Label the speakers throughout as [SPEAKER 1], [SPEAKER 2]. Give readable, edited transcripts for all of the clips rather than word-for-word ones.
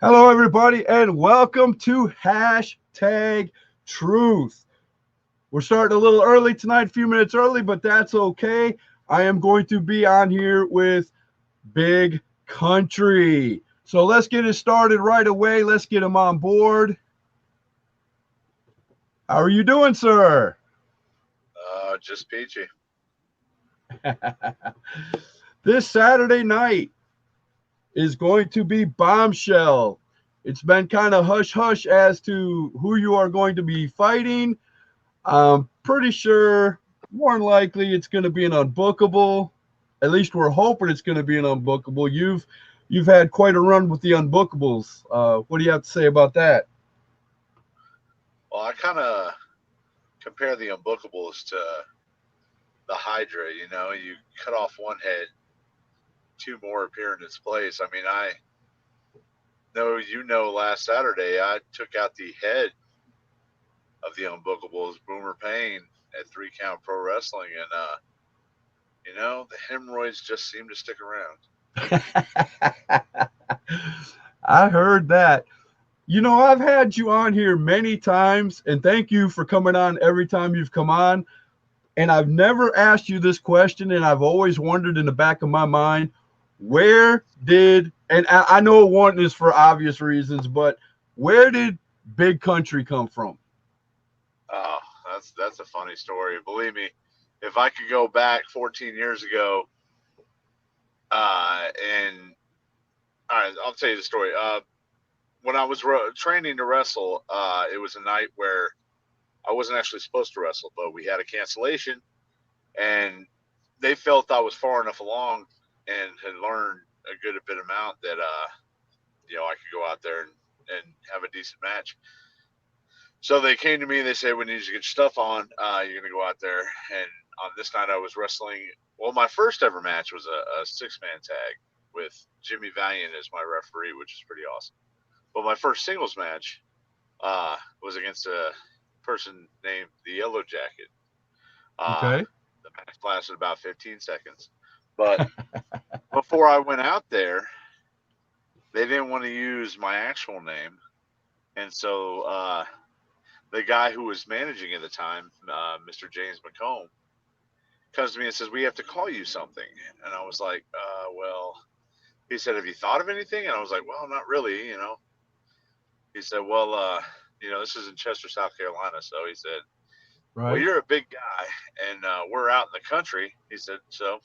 [SPEAKER 1] Hello, everybody, and welcome to Hashtag Truth. We're starting a little early tonight, a few minutes early, but that's okay. I am going to be on here with Big Country. So let's get it started right away. Let's get him on board. How are you doing, sir?
[SPEAKER 2] Just peachy.
[SPEAKER 1] This Saturday night is going to be Bombshell. It's been kind of hush hush as to who you are going to be fighting. I'm pretty sure, more than likely, it's going to be an unbookable. At least we're hoping it's going to be an unbookable. You've had quite a run with the unbookables. What do you have to say about that?
[SPEAKER 2] Well, I kind of compare the unbookables to the Hydra. You cut off one head, two more appear in its place. I mean, I know last Saturday I took out the head of the unbookables, Boomer Payne, at 3 Count Pro Wrestling, and the hemorrhoids just seem to stick around.
[SPEAKER 1] I heard that. I've had you on here many times, and thank you for coming on every time you've come on. And I've never asked you this question, and I've always wondered in the back of my mind, where did, and I know one is for obvious reasons, but where did Big Country come from?
[SPEAKER 2] Oh, that's a funny story. Believe me, if I could go back 14 years ago, and all right, I'll tell you the story. When I was training to wrestle, it was a night where I wasn't actually supposed to wrestle, but we had a cancellation, and they felt I was far enough along and had learned a good bit amount that I could go out there and have a decent match. So they came to me and they said, "We need you to get your stuff on. You're gonna go out there." And on this night, I was wrestling. Well, my first ever match was a 6-man tag with Jimmy Valiant as my referee, which is pretty awesome. But my first singles match was against a person named the Yellow Jacket. Uh,
[SPEAKER 1] Okay.
[SPEAKER 2] the match lasted about 15 seconds. But before I went out there, they didn't want to use my actual name. And so the guy who was managing at the time, Mr. James McComb, comes to me and says, "We have to call you something." And I was like, well, he said, "Have you thought of anything?" And I was like, "Well, not really. He said, "Well, this is in Chester, South Carolina." So he said, "Well,
[SPEAKER 1] Right.
[SPEAKER 2] you're a big guy, and we're out in the country." He said, "So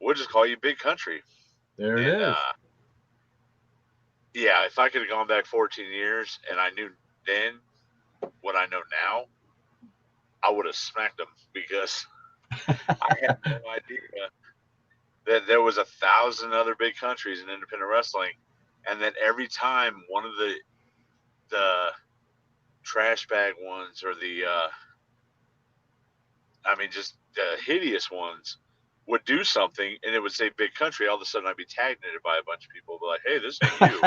[SPEAKER 2] we'll just call you Big Country."
[SPEAKER 1] There it
[SPEAKER 2] And
[SPEAKER 1] is.
[SPEAKER 2] yeah, if I could have gone back 14 years and I knew then what I know now, I would have smacked him because I had no idea that there was 1,000 other big countries in independent wrestling, and that every time one of the trash bag ones or just the hideous ones would do something and it would say Big Country, all of a sudden I'd be tagged in it by a bunch of people, be like, "Hey, this ain't you."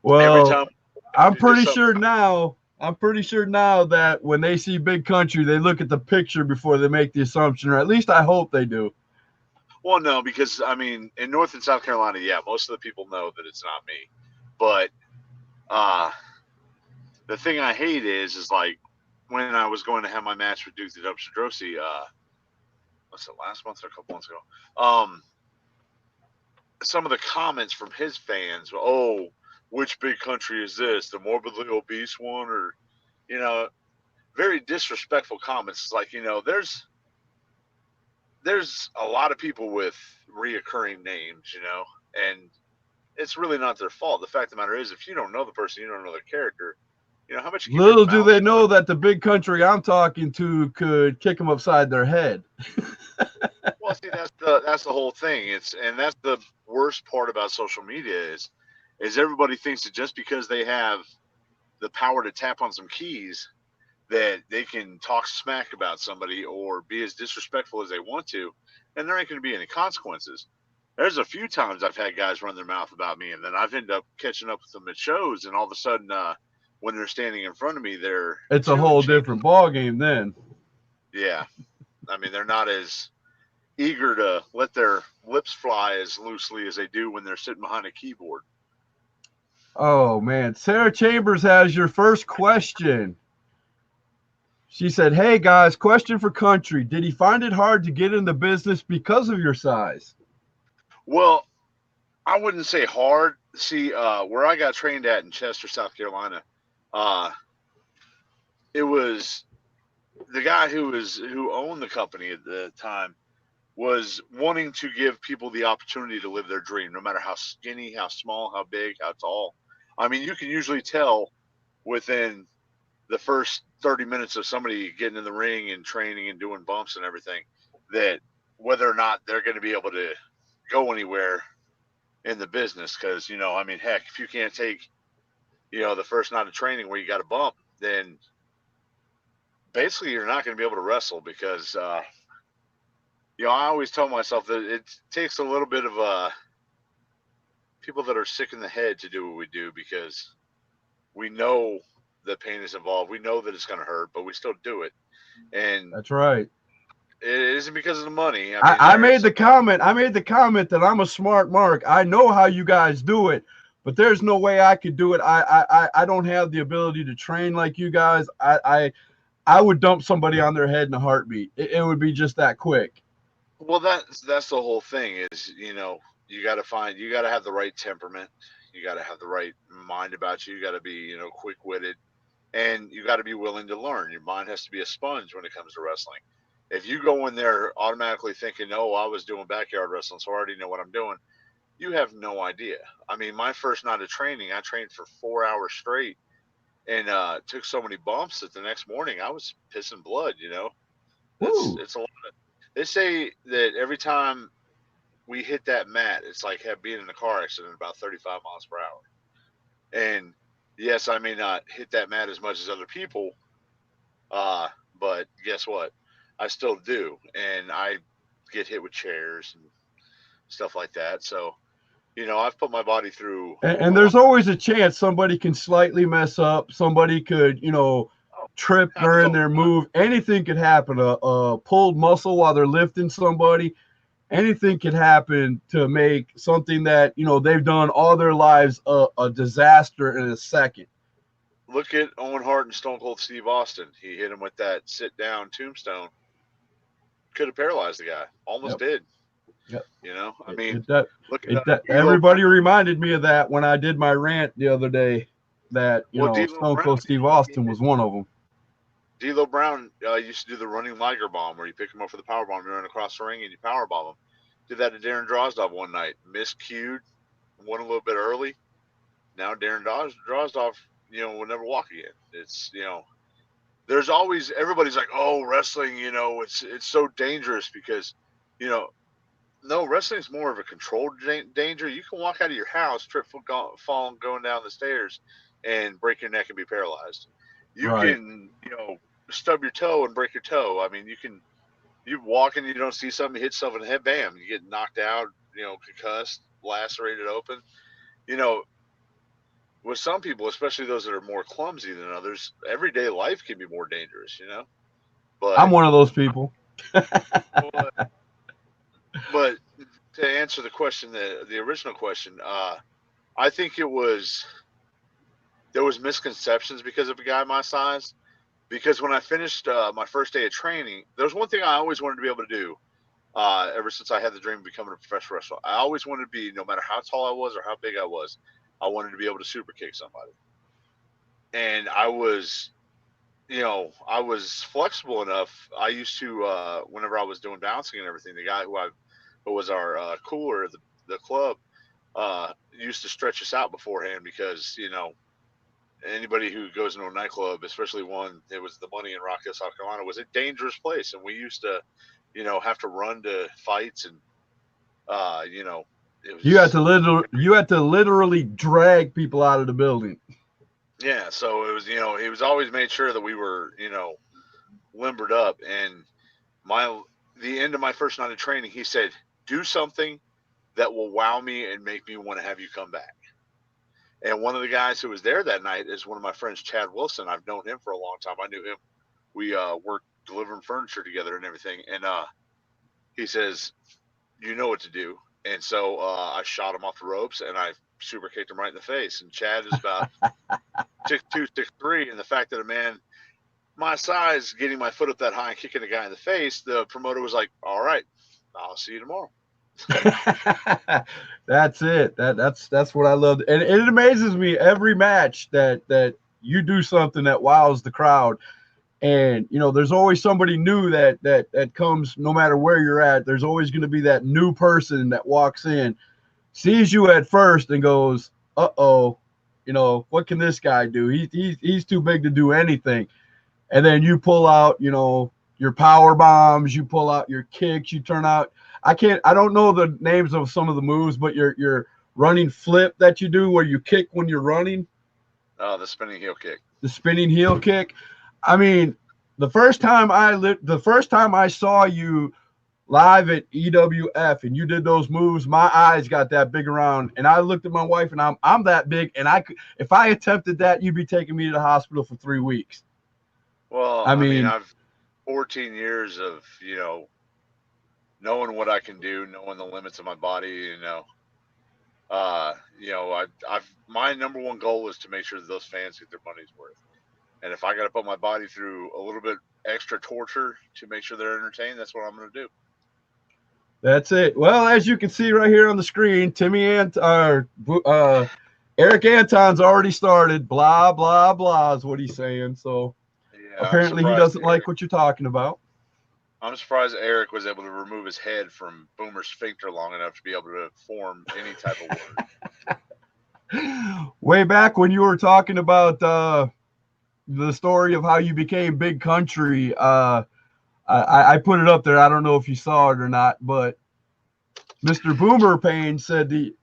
[SPEAKER 2] But every
[SPEAKER 1] Well,
[SPEAKER 2] time
[SPEAKER 1] I'm
[SPEAKER 2] they did
[SPEAKER 1] pretty
[SPEAKER 2] something,
[SPEAKER 1] sure now. I'm pretty sure now that when they see Big Country, they look at the picture before they make the assumption, or at least I hope they do.
[SPEAKER 2] well, no, because in North and South Carolina, yeah, most of the people know that it's not me. But uh, the thing I hate is like when I was going to have my match with Duke the Dumpster Drosy, what's it, last month or a couple months ago? Some of the comments from his fans, "Oh, which big country is this? The morbidly obese one?" Or, you know, very disrespectful comments. It's like, there's a lot of people with reoccurring names, and it's really not their fault. The fact of the matter is, if you don't know the person, you don't know their character, how much you keep your
[SPEAKER 1] Little do
[SPEAKER 2] mouth
[SPEAKER 1] they
[SPEAKER 2] shut?
[SPEAKER 1] know that the Big Country I'm talking to could kick them upside their head.
[SPEAKER 2] Well, see, that's the whole thing. And that's the worst part about social media is everybody thinks that just because they have the power to tap on some keys that they can talk smack about somebody or be as disrespectful as they want to, and there ain't going to be any consequences. There's a few times I've had guys run their mouth about me, and then I've ended up catching up with them at shows, and all of a sudden, when they're standing in front of me, their
[SPEAKER 1] It's a
[SPEAKER 2] tune
[SPEAKER 1] whole
[SPEAKER 2] changes.
[SPEAKER 1] different ball game then.
[SPEAKER 2] Yeah, they're not as eager to let their lips fly as loosely as they do when they're sitting behind a keyboard.
[SPEAKER 1] Oh man, Sarah Chambers has your first question. She said, "Hey guys, question for Country. Did he find it hard to get in the business because of your size?"
[SPEAKER 2] Well, I wouldn't say hard. See, where I got trained at in Chester, South Carolina, uh, it was the guy who owned the company at the time was wanting to give people the opportunity to live their dream, no matter how skinny, how small, how big, how tall. I mean, you can usually tell within the first 30 minutes of somebody getting in the ring and training and doing bumps and everything that whether or not they're going to be able to go anywhere in the business. Because, I mean, heck, if you can't take, the first night of training where you got a bump, then basically you're not going to be able to wrestle because, I always tell myself that it takes a little bit of people that are sick in the head to do what we do because we know the pain is involved. We know that it's going to hurt, but we still do it. And
[SPEAKER 1] That's right.
[SPEAKER 2] it isn't because of the money. I mean,
[SPEAKER 1] I made the comment. I made the comment that I'm a smart mark. I know how you guys do it, but there's no way I could do it. I don't have the ability to train like you guys. I would dump somebody on their head in a heartbeat. It would be just that quick.
[SPEAKER 2] Well, that's the whole thing is, you got to have the right temperament. You got to have the right mind about you. You got to be, quick witted, and you got to be willing to learn. Your mind has to be a sponge when it comes to wrestling. If you go in there automatically thinking, "Oh, I was doing backyard wrestling, so I already know what I'm doing," you have no idea. I mean, my first night of training, I trained for 4 hours straight, and took so many bumps that the next morning I was pissing blood.
[SPEAKER 1] Woo.
[SPEAKER 2] It's a lot. They say that every time we hit that mat, it's like being in a car accident about 35 miles per hour. And yes, I may not hit that mat as much as other people, uh, but guess what? I still do, and I get hit with chairs and stuff like that. So, I've put my body through
[SPEAKER 1] And
[SPEAKER 2] a lot.
[SPEAKER 1] there's always a chance somebody can slightly mess up. Somebody could,
[SPEAKER 2] Oh,
[SPEAKER 1] trip
[SPEAKER 2] happens
[SPEAKER 1] during
[SPEAKER 2] all
[SPEAKER 1] their
[SPEAKER 2] the time.
[SPEAKER 1] move. Anything could happen. A pulled muscle while they're lifting somebody. Anything could happen to make something that they've done all their lives a disaster in a second.
[SPEAKER 2] Look at Owen Hart and Stone Cold Steve Austin. He hit him with that sit down tombstone. Could have paralyzed the guy. Almost
[SPEAKER 1] Yep.
[SPEAKER 2] did.
[SPEAKER 1] Yep.
[SPEAKER 2] I mean,
[SPEAKER 1] That
[SPEAKER 2] look at D'Lo Brown.
[SPEAKER 1] everybody reminded me of that when I did my rant the other day. That
[SPEAKER 2] Well, D'Lo
[SPEAKER 1] Stone
[SPEAKER 2] Brown
[SPEAKER 1] Cold Steve Austin was one of them.
[SPEAKER 2] D'Lo Brown used to do the running Liger bomb, where you pick him up for the power bomb, you run across the ring, and you power bomb him. Did that to Darren Drozdov one night. Miscued, won a little bit early. Now Darren Drozdov, will never walk again. It's there's always everybody's like, oh, wrestling, it's so dangerous because, you know, no, wrestling's more of a controlled danger. You can walk out of your house, trip, fall, going down the stairs, and break your neck and be paralyzed. You
[SPEAKER 1] Right.
[SPEAKER 2] can, stub your toe and break your toe. I mean, you walk and you don't see something, you hit yourself in the head, bam, you get knocked out, concussed, lacerated open. You know, with some people, especially those that are more clumsy than others, everyday life can be more dangerous.
[SPEAKER 1] I'm
[SPEAKER 2] But,
[SPEAKER 1] one of those people.
[SPEAKER 2] but, but to answer the question, the original question, I think there was misconceptions because of a guy my size. Because when I finished my first day of training, there was one thing I always wanted to be able to do. Ever since I had the dream of becoming a professional wrestler, I always wanted to be, no matter how tall I was or how big I was, I wanted to be able to super kick somebody. And I was flexible enough. I used to, whenever I was doing bouncing and everything, the guy who was our cooler at the club, used to stretch us out beforehand because, anybody who goes into a nightclub, especially one that was the money in Rockville, South Carolina, was a dangerous place. And we used to, have to run to fights and, it was,
[SPEAKER 1] You had to literally drag people out of the building.
[SPEAKER 2] yeah. So it was, he was always made sure that we were, limbered up. And my, the end of my first night of training, he said, do something that will wow me and make me want to have you come back. And one of the guys who was there that night is one of my friends, Chad Wilson. I've known him for a long time. I knew him. We worked delivering furniture together and everything. And He says, "You know what to do." And so I shot him off the ropes and I super kicked him right in the face. And Chad is about 6'2", 6'3", and the fact that a man my size getting my foot up that high and kicking a guy in the face, the promoter was like, "All right, I'll see you tomorrow."
[SPEAKER 1] That's it. That's what I love, and it amazes me every match that you do something that wows the crowd. And there's always somebody new that comes no matter where you're at. There's always going to be that new person that walks in, sees you at first, and goes, "Uh-oh, what can this guy do? He's too big to do anything." And then you pull out, your power bombs, you pull out your kicks, you turn out. I don't know the names of some of the moves, but your running flip that you do where you kick when you're running.
[SPEAKER 2] Oh, the spinning heel kick.
[SPEAKER 1] The spinning heel kick. I mean, the first time I saw you live at EWF and you did those moves, my eyes got that big around, and I looked at my wife, and I'm that big, and if I attempted that, you'd be taking me to the hospital for 3 weeks.
[SPEAKER 2] Well,
[SPEAKER 1] I mean,
[SPEAKER 2] I've 14 years of knowing what I can do, knowing the limits of my body. I've my number one goal is to make sure that those fans get their money's worth. And if I got to put my body through a little bit extra torture to make sure they're entertained, that's what I'm going to do.
[SPEAKER 1] That's it. Well, as you can see right here on the screen, Eric Anton's already started. Blah, blah, blah is what he's saying. So
[SPEAKER 2] Yeah,
[SPEAKER 1] apparently he doesn't like what you're talking about.
[SPEAKER 2] I'm surprised Eric was able to remove his head from Boomer's sphincter long enough to be able to form any type of word.
[SPEAKER 1] Way back when you were talking about the story of how you became Big Country, I put it up there. I don't know if you saw it or not, but Mr. Boomer Payne said the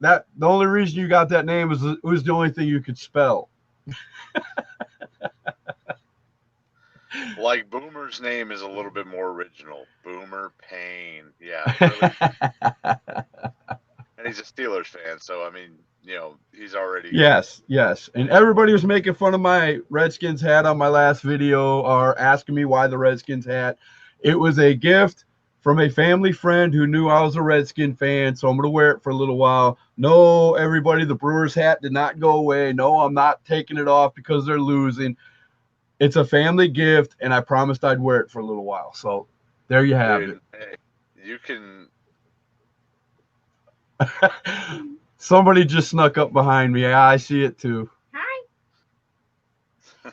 [SPEAKER 1] only reason you got that name was the only thing you could spell.
[SPEAKER 2] Like Boomer's name is a little bit more original. Boomer Payne. Yeah, really. And he's a Steelers fan, so I mean, he's already.
[SPEAKER 1] Yes. And everybody was making fun of my Redskins hat on my last video, or asking me why the Redskins hat. It was a gift from a family friend who knew I was a Redskin fan, so I'm going to wear it for a little while. No, everybody, the Brewers hat did not go away. No, I'm not taking it off because they're losing. It's a family gift, and I promised I'd wear it for a little while. So there you have it.
[SPEAKER 2] Hey, you can.
[SPEAKER 1] Somebody just snuck up behind me. Yeah, I see it too.
[SPEAKER 3] Hi.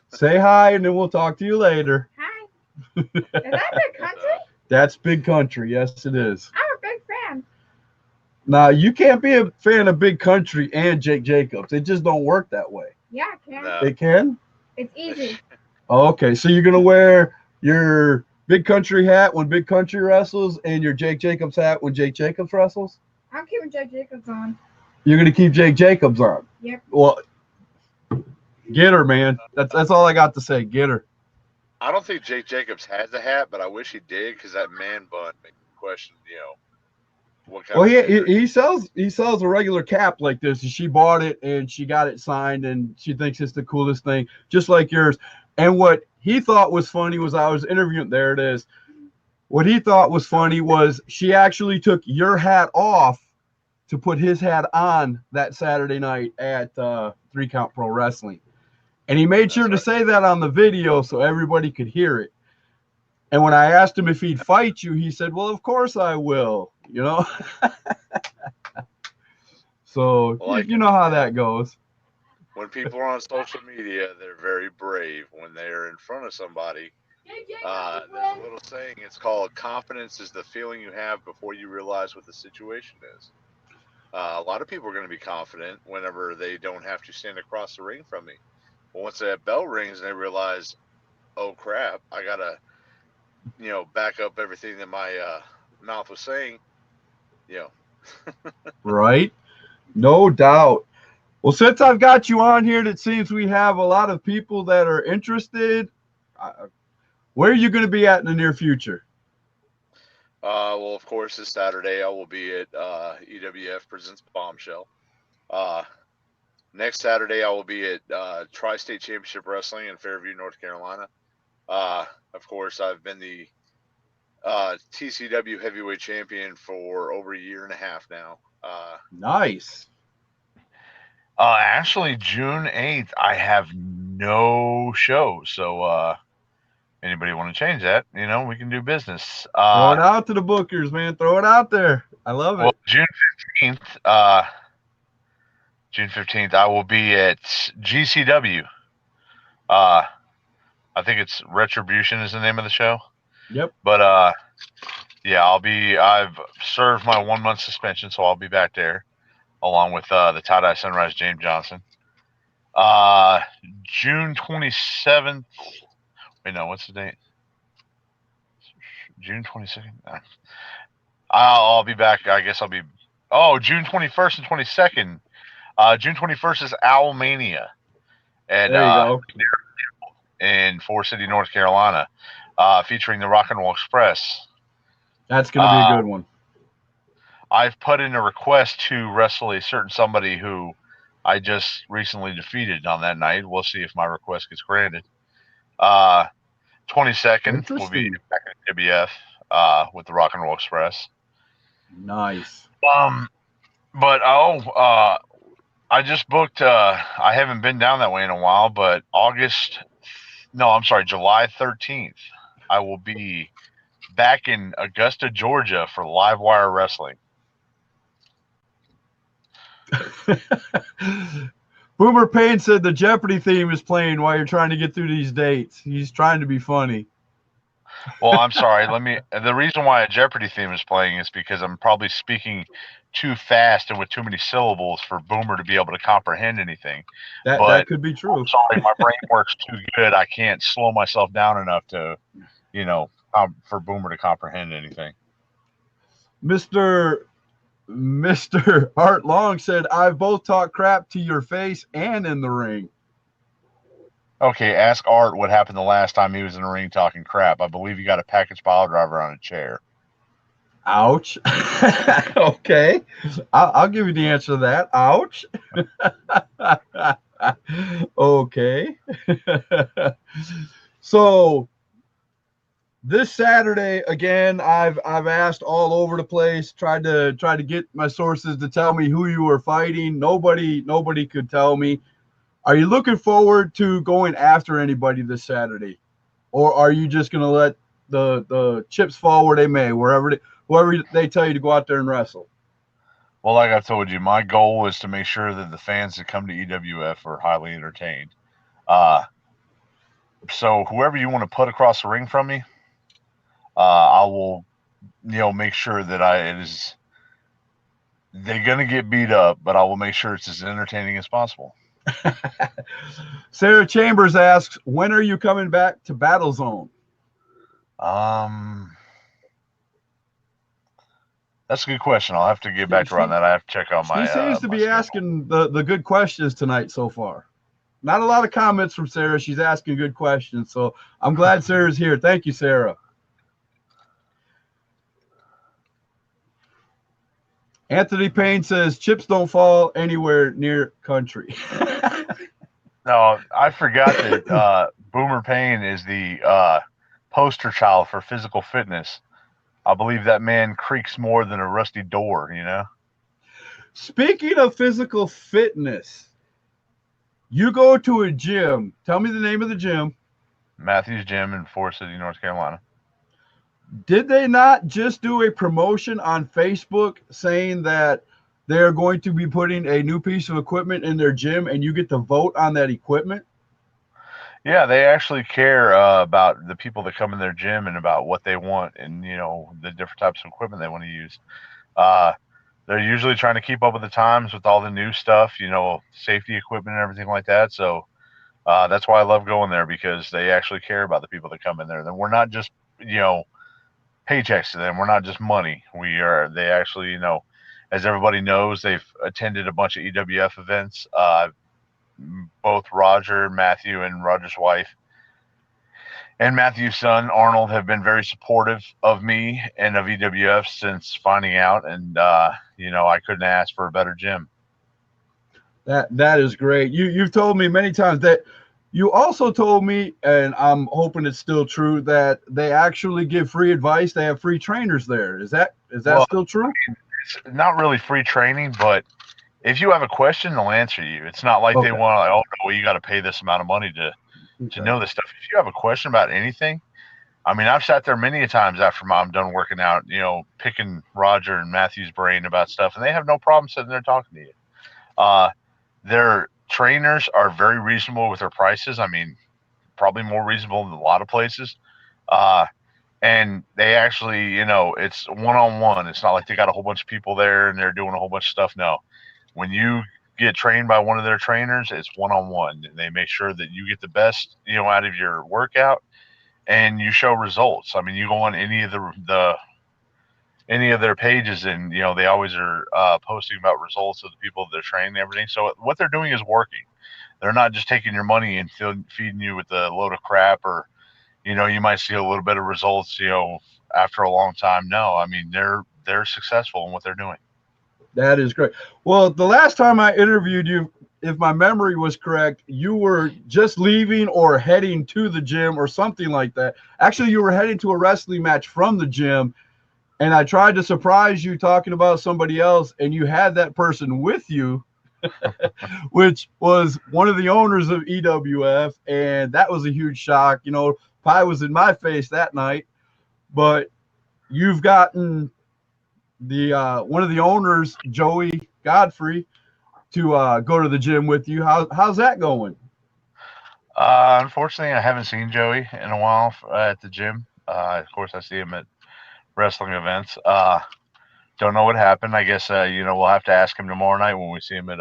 [SPEAKER 1] Say hi, and then we'll talk to you later.
[SPEAKER 3] Hi. Is that Big Country?
[SPEAKER 1] That's Big Country. Yes, it is.
[SPEAKER 3] I'm a big fan.
[SPEAKER 1] Now, you can't be a fan of Big Country and Jake Jacobs. It just don't work that way.
[SPEAKER 3] Yeah, I can.
[SPEAKER 2] No.
[SPEAKER 1] It can?
[SPEAKER 3] It's easy.
[SPEAKER 1] Okay, so you're going to wear your Big Country hat when Big Country wrestles and your Jake Jacobs hat when Jake Jacobs wrestles?
[SPEAKER 3] I'm keeping Jake Jacobs on.
[SPEAKER 1] You're going to keep Jake Jacobs on?
[SPEAKER 3] Yep.
[SPEAKER 1] Well, get her, man. That's all I got to say. Get her.
[SPEAKER 2] I don't think Jake Jacobs has a hat, but I wish he did, because that man bun makes me question, what kind.
[SPEAKER 1] Well, he sells a regular cap like this. She bought it and she got it signed, and she thinks it's the coolest thing, just like yours. And what he thought was funny was I was interviewing. There it is. What he thought was funny was she actually took your hat off to put his hat on that Saturday night at 3 Count Pro Wrestling. And he made sure to say that on the video so everybody could hear it. And when I asked him if he'd fight you, he said, "Well, of course I will." So you know how that goes.
[SPEAKER 2] When people are on social media, they're very brave. When they're in front of somebody, there's a little saying. It's called confidence is the feeling you have before you realize what the situation is. A lot of people are going to be confident whenever they don't have to stand across the ring from me. But once that bell rings and they realize, oh crap, I gotta, back up everything that my mouth was saying.
[SPEAKER 1] Right? No doubt. Well, since I've got you on here, it seems we have a lot of people that are interested. Where are you going to be at in the near future?
[SPEAKER 2] Well, of course, this Saturday I will be at EWF Presents Bombshell. Next Saturday I will be at Tri-State Championship Wrestling in Fairview, North Carolina. Of course, I've been the TCW heavyweight champion for over a year and a half now.
[SPEAKER 1] Nice.
[SPEAKER 4] Actually, June 8th, I have no show. So, anybody want to change that? We can do business.
[SPEAKER 1] Throw it out to the bookers, man. Throw it out there. I love it.
[SPEAKER 4] Well, June 15th, I will be at GCW. I think it's Retribution is the name of the show.
[SPEAKER 1] Yep.
[SPEAKER 4] But yeah, I've served my 1 month suspension, so I'll be back there along with the Tie-Dye Sunrise James Johnson. June 27th. Wait, no, what's the date? June 22nd. I'll be back. I guess I'll be. Oh, June 21st and 22nd. June 21st is Owlmania at
[SPEAKER 1] There you go.
[SPEAKER 4] in Forest City, North Carolina, featuring the Rock and Roll Express.
[SPEAKER 1] That's going to be a good one.
[SPEAKER 4] I've put in a request to wrestle a certain somebody who I just recently defeated on that night. We'll see if my request gets granted. 22nd will be back at WBF with the Rock and Roll Express.
[SPEAKER 1] Nice.
[SPEAKER 4] But I just booked. I haven't been down that way in a while, but July 13th, I will be back in Augusta, Georgia for Live Wire Wrestling.
[SPEAKER 1] Boomer Payne said the Jeopardy theme is playing while you're trying to get through these dates. He's trying to be funny.
[SPEAKER 4] Well, I'm sorry. The reason why a Jeopardy theme is playing is because I'm probably speaking too fast and with too many syllables for Boomer to be able to comprehend anything.
[SPEAKER 1] That could be true.
[SPEAKER 4] I'm sorry, my brain works too good. I can't slow myself down enough to, for Boomer to comprehend anything.
[SPEAKER 1] Mr. Art Long said, I've both talked crap to your face and in the ring.
[SPEAKER 4] Okay, ask Art what happened the last time he was in the ring talking crap. I believe he got a package pile driver on a chair.
[SPEAKER 1] Ouch. Okay. I'll give you the answer to that. Ouch. Okay. So this Saturday, again, I've asked all over the place, tried to get my sources to tell me who you were fighting. Nobody could tell me. Are you looking forward to going after anybody this Saturday? Or are you just going to let the chips fall where they may, whoever they tell you to go out there and wrestle?
[SPEAKER 4] Well, like I've told you, my goal is to make sure that the fans that come to EWF are highly entertained. So whoever you want to put across the ring from me, I will, make sure that they're going to get beat up, but I will make sure it's as entertaining as possible.
[SPEAKER 1] Sarah Chambers asks, when are you coming back to Battle Zone?
[SPEAKER 4] That's a good question. I'll have to get back to her on that. I have to check out my.
[SPEAKER 1] She seems to be asking the good questions tonight so far. Not a lot of comments from Sarah. She's asking good questions. So I'm glad Sarah's here. Thank you, Sarah. Anthony Payne says chips don't fall anywhere near country.
[SPEAKER 4] No, I forgot that Boomer Payne is the poster child for physical fitness. I believe that man creaks more than a rusty door, Speaking
[SPEAKER 1] of physical fitness, you go to a gym. Tell me the name of the gym.
[SPEAKER 4] Matthews Gym in Forest City, North Carolina.
[SPEAKER 1] Did they not just do a promotion on Facebook saying that they're going to be putting a new piece of equipment in their gym and you get to vote on that equipment?
[SPEAKER 4] Yeah, they actually care about the people that come in their gym and about what they want and, the different types of equipment they want to use. They're usually trying to keep up with the times with all the new stuff, safety equipment and everything like that. So that's why I love going there, because they actually care about the people that come in there. And we're not just, paychecks to them. We're not just money. They actually, as everybody knows, they've attended a bunch of EWF events. Both Roger, Matthew, and Roger's wife and Matthew's son, Arnold, have been very supportive of me and of EWF since finding out. And, I couldn't ask for a better gym.
[SPEAKER 1] That is great. You've told me many times that You also told me, and I'm hoping it's still true, that they actually give free advice. They have free trainers there. Is that
[SPEAKER 4] Well,
[SPEAKER 1] still true?
[SPEAKER 4] it's not really free training, but if you have a question, they'll answer you. It's not like they
[SPEAKER 1] Okay.
[SPEAKER 4] want to, like, oh no, well, you got to pay this amount of money to
[SPEAKER 1] Okay.
[SPEAKER 4] know this stuff. If you have a question about anything, I mean, I've sat there many a times after I'm done working out, picking Roger and Matthew's brain about stuff, and they have no problem sitting there talking to you. Uh, their trainers are very reasonable with their prices. I mean, probably more reasonable than a lot of places. Uh, and they actually, it's one on one. It's not like they got a whole bunch of people there and they're doing a whole bunch of stuff. No, when you get trained by one of their trainers, it's one on one. They make sure that you get the best, out of your workout, and you show results. I mean, you go on any of their pages, and they always are posting about results of the people that they're training and everything. So what they're doing is working. They're not just taking your money and feeding you with a load of crap, or you might see a little bit of results, after a long time. No, I mean they're successful in what they're doing.
[SPEAKER 1] That is great. Well, the last time I interviewed you, if my memory was correct, you were just leaving or heading to the gym or something like that. Actually, you were heading to a wrestling match from the gym, and I tried to surprise you talking about somebody else, and you had that person with you, which was one of the owners of EWF, and that was a huge shock. Pie was in my face that night, but you've gotten the one of the owners, Joey Godfrey, to go to the gym with you. How's that going?
[SPEAKER 4] Unfortunately, I haven't seen Joey in a while at the gym. Of course, I see him at wrestling events. Don't know what happened. I guess we'll have to ask him tomorrow night when we see him at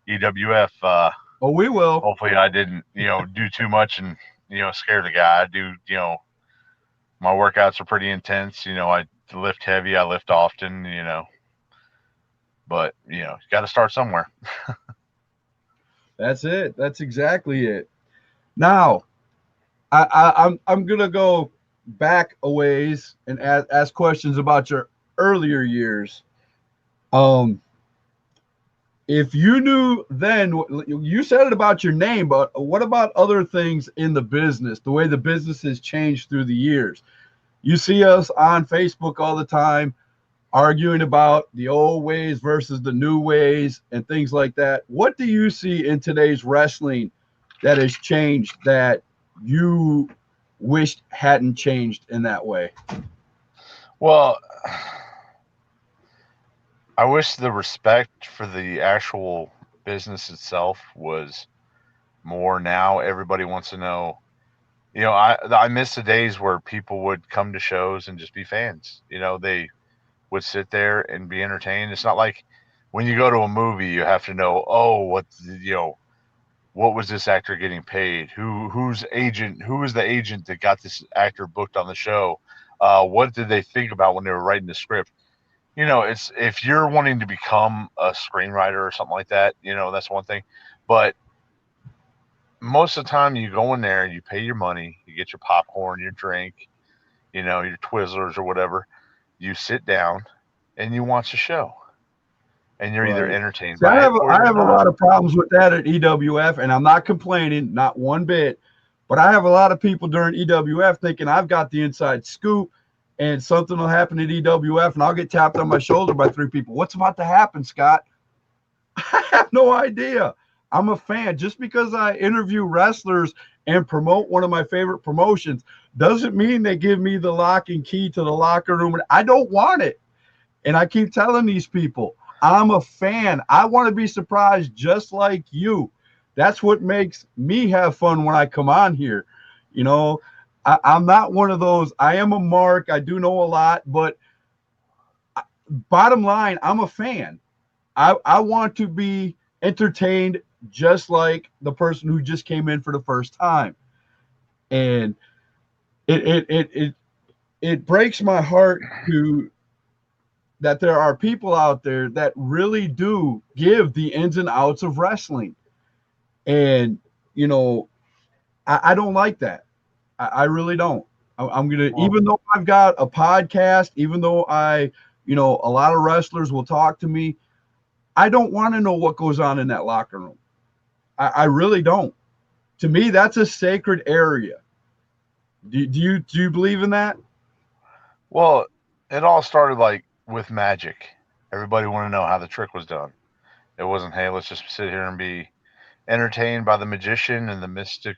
[SPEAKER 4] EWF.
[SPEAKER 1] Oh, we will.
[SPEAKER 4] Hopefully, I didn't do too much and scare the guy. I do. My workouts are pretty intense. I lift heavy. I lift often. But you got to start somewhere.
[SPEAKER 1] That's it. That's exactly it. Now, I'm gonna go back a ways and ask questions about your earlier years. Um, if you knew then, you said it about your name, but what about other things in the business? The way the business has changed through the years. You see us on Facebook all the time arguing about the old ways versus the new ways and things like that. What do you see in today's wrestling that has changed that you wished hadn't changed in that way?
[SPEAKER 4] Well, I wish the respect for the actual business itself was more. Now everybody wants to know. I miss the days where people would come to shows and just be fans. They would sit there and be entertained. It's not like when you go to a movie, you have to know, oh, what was this actor getting paid? Who was the agent that got this actor booked on the show? What did they think about when they were writing the script? It's if you're wanting to become a screenwriter or something like that, that's one thing. But most of the time you go in there, you pay your money, you get your popcorn, your drink, your Twizzlers or whatever. You sit down and you watch the show, and you're either
[SPEAKER 1] Right.
[SPEAKER 4] entertained
[SPEAKER 1] See,
[SPEAKER 4] by it or
[SPEAKER 1] I
[SPEAKER 4] you're
[SPEAKER 1] have a
[SPEAKER 4] not.
[SPEAKER 1] lot of problems with that at EWF, and I'm not complaining, not one bit. But I have a lot of people during EWF thinking I've got the inside scoop, and something will happen at EWF, and I'll get tapped on my shoulder by three people. What's about to happen, Scott? I have no idea. I'm a fan. Just because I interview wrestlers and promote one of my favorite promotions doesn't mean they give me the lock and key to the locker room. I don't want it. And I keep telling these people, I'm a fan. I want to be surprised just like you. That's what makes me have fun when I come on here. I'm not one of those. I am a mark. I do know a lot, but bottom line, I'm a fan. I want to be entertained just like the person who just came in for the first time. And it breaks my heart that there are people out there that really do give the ins and outs of wrestling. And, I don't like that. I really don't. I'm going to, even though I've got a podcast, even though a lot of wrestlers will talk to me, I don't want to know what goes on in that locker room. I really don't. to me, that's a sacred area. Do you believe in that?
[SPEAKER 4] Well, it all started like with magic. Everybody wanted to know how the trick was done. It wasn't, hey, let's just sit here and be entertained by the magician and the mystic,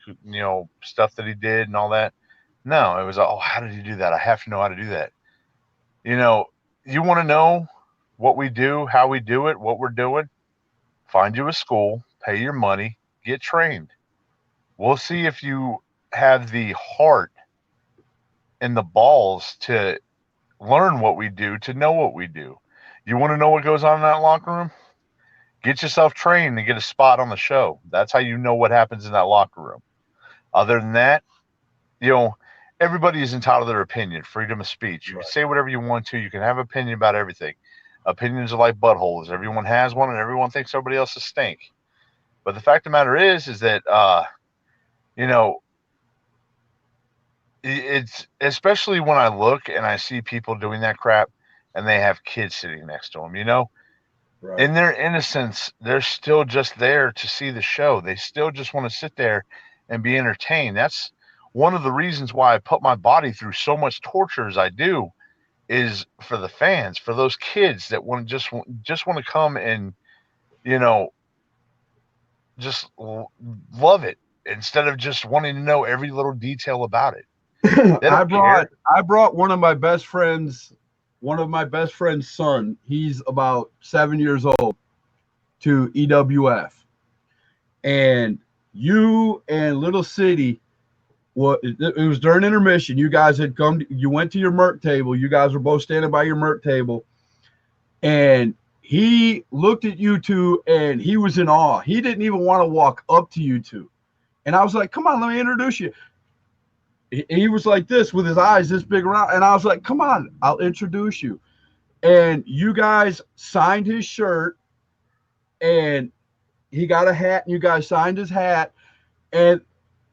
[SPEAKER 4] stuff that he did and all that. No, it was, oh, how did he do that? I have to know how to do that. You know, you want to know what we do, how we do it, what we're doing? Find you a school, pay your money, get trained. We'll see if you have the heart and the balls to learn what we do, to know what we do. You want to know what goes on in that locker room? Get yourself trained and get a spot on the show. That's how you know what happens in that locker room. Other than that, you know, everybody is entitled to their opinion, freedom of speech. You can say whatever you want to. You can have opinion about everything. Opinions are like buttholes. Everyone has one, and everyone thinks everybody else is stink. But the fact of the matter is that you know, it's especially when I look and I see people doing that crap, and they have kids sitting next to them.
[SPEAKER 1] Right.
[SPEAKER 4] In their innocence, they're still just there to see the show. They still just want to sit there and be entertained. That's one of the reasons why I put my body through so much torture as I do, is for the fans, for those kids that just want to come and you know just love it instead of just wanting to know every little detail about it. They don't care.
[SPEAKER 1] I brought one of my best friends' son. He's about 7 years old, to EWF, and you and Little City. It was during intermission. You guys had come. You went to your Merc table. You guys were both standing by your Merc table, and he looked at you two, and he was in awe. He didn't even want to walk up to you two, and I was like, "Come on, let me introduce you." He was like this with his eyes this big around, and I was like, "Come on, I'll introduce you." And you guys signed his shirt, and he got a hat, and you guys signed his hat, and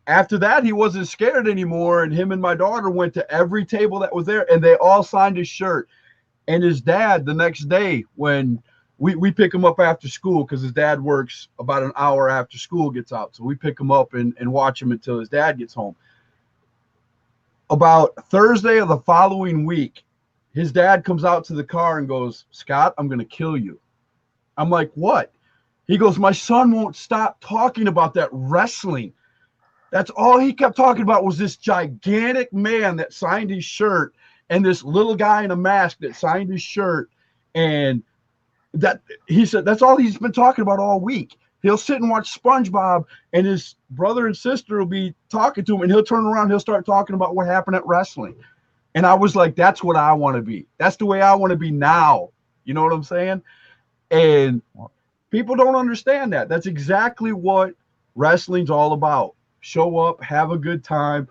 [SPEAKER 1] after that, he wasn't scared anymore, and him and my daughter went to every table that was there, and they all signed his shirt. And his dad, the next day, when we pick him up after school, because his dad works about an hour after school gets out, so we pick him up and watch him until his dad gets home. About Thursday of the following week, his dad comes out to the car and goes, "Scott, I'm going to kill you." I'm like, "What?" He goes, "My son won't stop talking about that wrestling. That's all he kept talking about was this gigantic man that signed his shirt and this little guy in a mask that signed his shirt." And that, he said, that's all he's been talking about all week. He'll sit and watch SpongeBob, and his brother and sister will be talking to him, and he'll turn around, he'll start talking about what happened at wrestling. And I was like, that's what I want to be. That's the way I want to be now. You know what I'm saying? And people don't understand that. That's exactly what wrestling's all about. Show up, have a good time,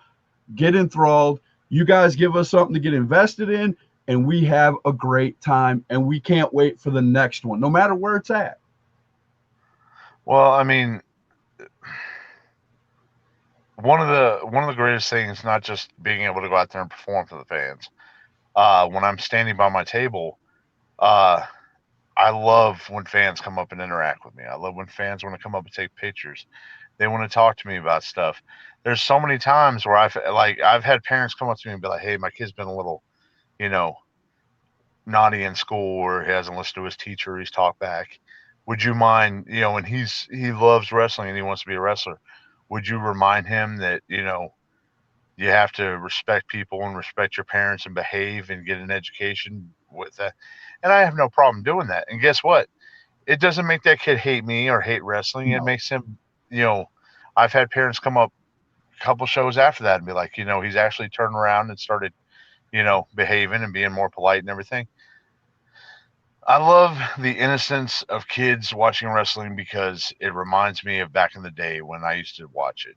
[SPEAKER 1] get enthralled. You guys give us something to get invested in, and we have a great time, and we can't wait for the next one, no matter where it's at.
[SPEAKER 4] Well, I mean, one of the greatest things, not just being able to go out there and perform for the fans. When I'm standing by my table, uh, I love when fans come up and interact with me. I love when fans want to come up and take pictures. They want to talk to me about stuff. There's so many times where I've had parents come up to me and be like, "Hey, my kid's been a little, you know, naughty in school, or he hasn't listened to his teacher, he's talked back. Would you mind, and he loves wrestling and he wants to be a wrestler. Would you remind him that, you have to respect people and respect your parents and behave and get an education with that?" And I have no problem doing that. And guess what? It doesn't make that kid hate me or hate wrestling. It makes him, I've had parents come up a couple shows after that and be like, he's actually turned around and started, behaving and being more polite and everything. I love the innocence of kids watching wrestling because it reminds me of back in the day when I used to watch it.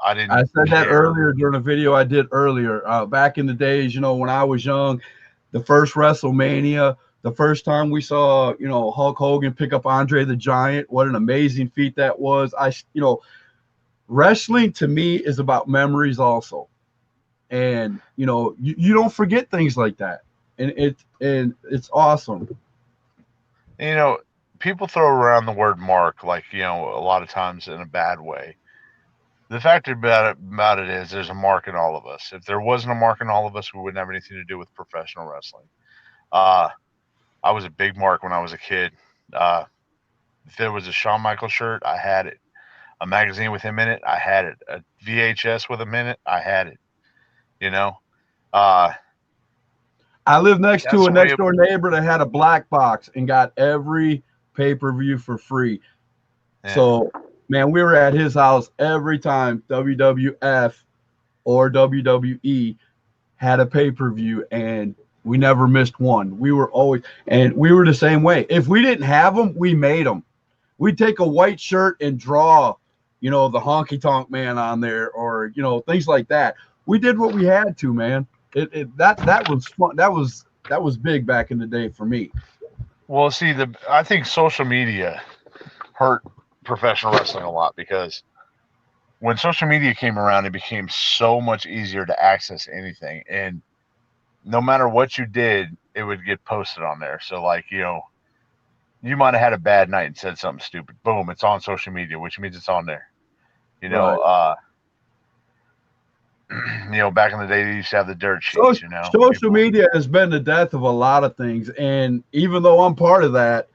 [SPEAKER 4] I didn't.
[SPEAKER 1] I said that
[SPEAKER 4] care.
[SPEAKER 1] earlier during a video I did earlier. Back in the days, when I was young, the first WrestleMania, the first time we saw, Hulk Hogan pick up Andre the Giant, what an amazing feat that was. Wrestling to me is about memories also. And, you don't forget things like that. And it's awesome.
[SPEAKER 4] People throw around the word mark, like, a lot of times in a bad way. the fact about it is there's a mark in all of us. If there wasn't a mark in all of us, we wouldn't have anything to do with professional wrestling. Uh, I was a big mark when I was a kid. Uh, if there was a Shawn Michaels shirt, I had it. A magazine with him in it, I had it. A VHS with him in it, I had it. You know, uh,
[SPEAKER 1] I lived next
[SPEAKER 4] that's
[SPEAKER 1] to a
[SPEAKER 4] the way.
[SPEAKER 1] next door neighbor that had a black box and got every pay per view for free.
[SPEAKER 4] Yeah.
[SPEAKER 1] So, man, we were at his house every time WWF or WWE had a pay per view, and we never missed one. We were always, and we were the same way. If we didn't have them, we made them. We'd take a white shirt and draw, the honky tonk man on there, or things like that. We did what we had to, man. That was fun. That was big back in the day for me.
[SPEAKER 4] Well, see, I think social media hurt professional wrestling a lot because when social media came around, it became so much easier to access anything, and no matter what you did, it would get posted on there. So, like, you might have had a bad night and said something stupid. Boom, it's on social media, which means it's on there. You know,
[SPEAKER 1] Right.
[SPEAKER 4] uh, back in the day, they used to have the dirt
[SPEAKER 1] So,
[SPEAKER 4] sheets.
[SPEAKER 1] social media has been the death of a lot of things, and even though I'm part of that,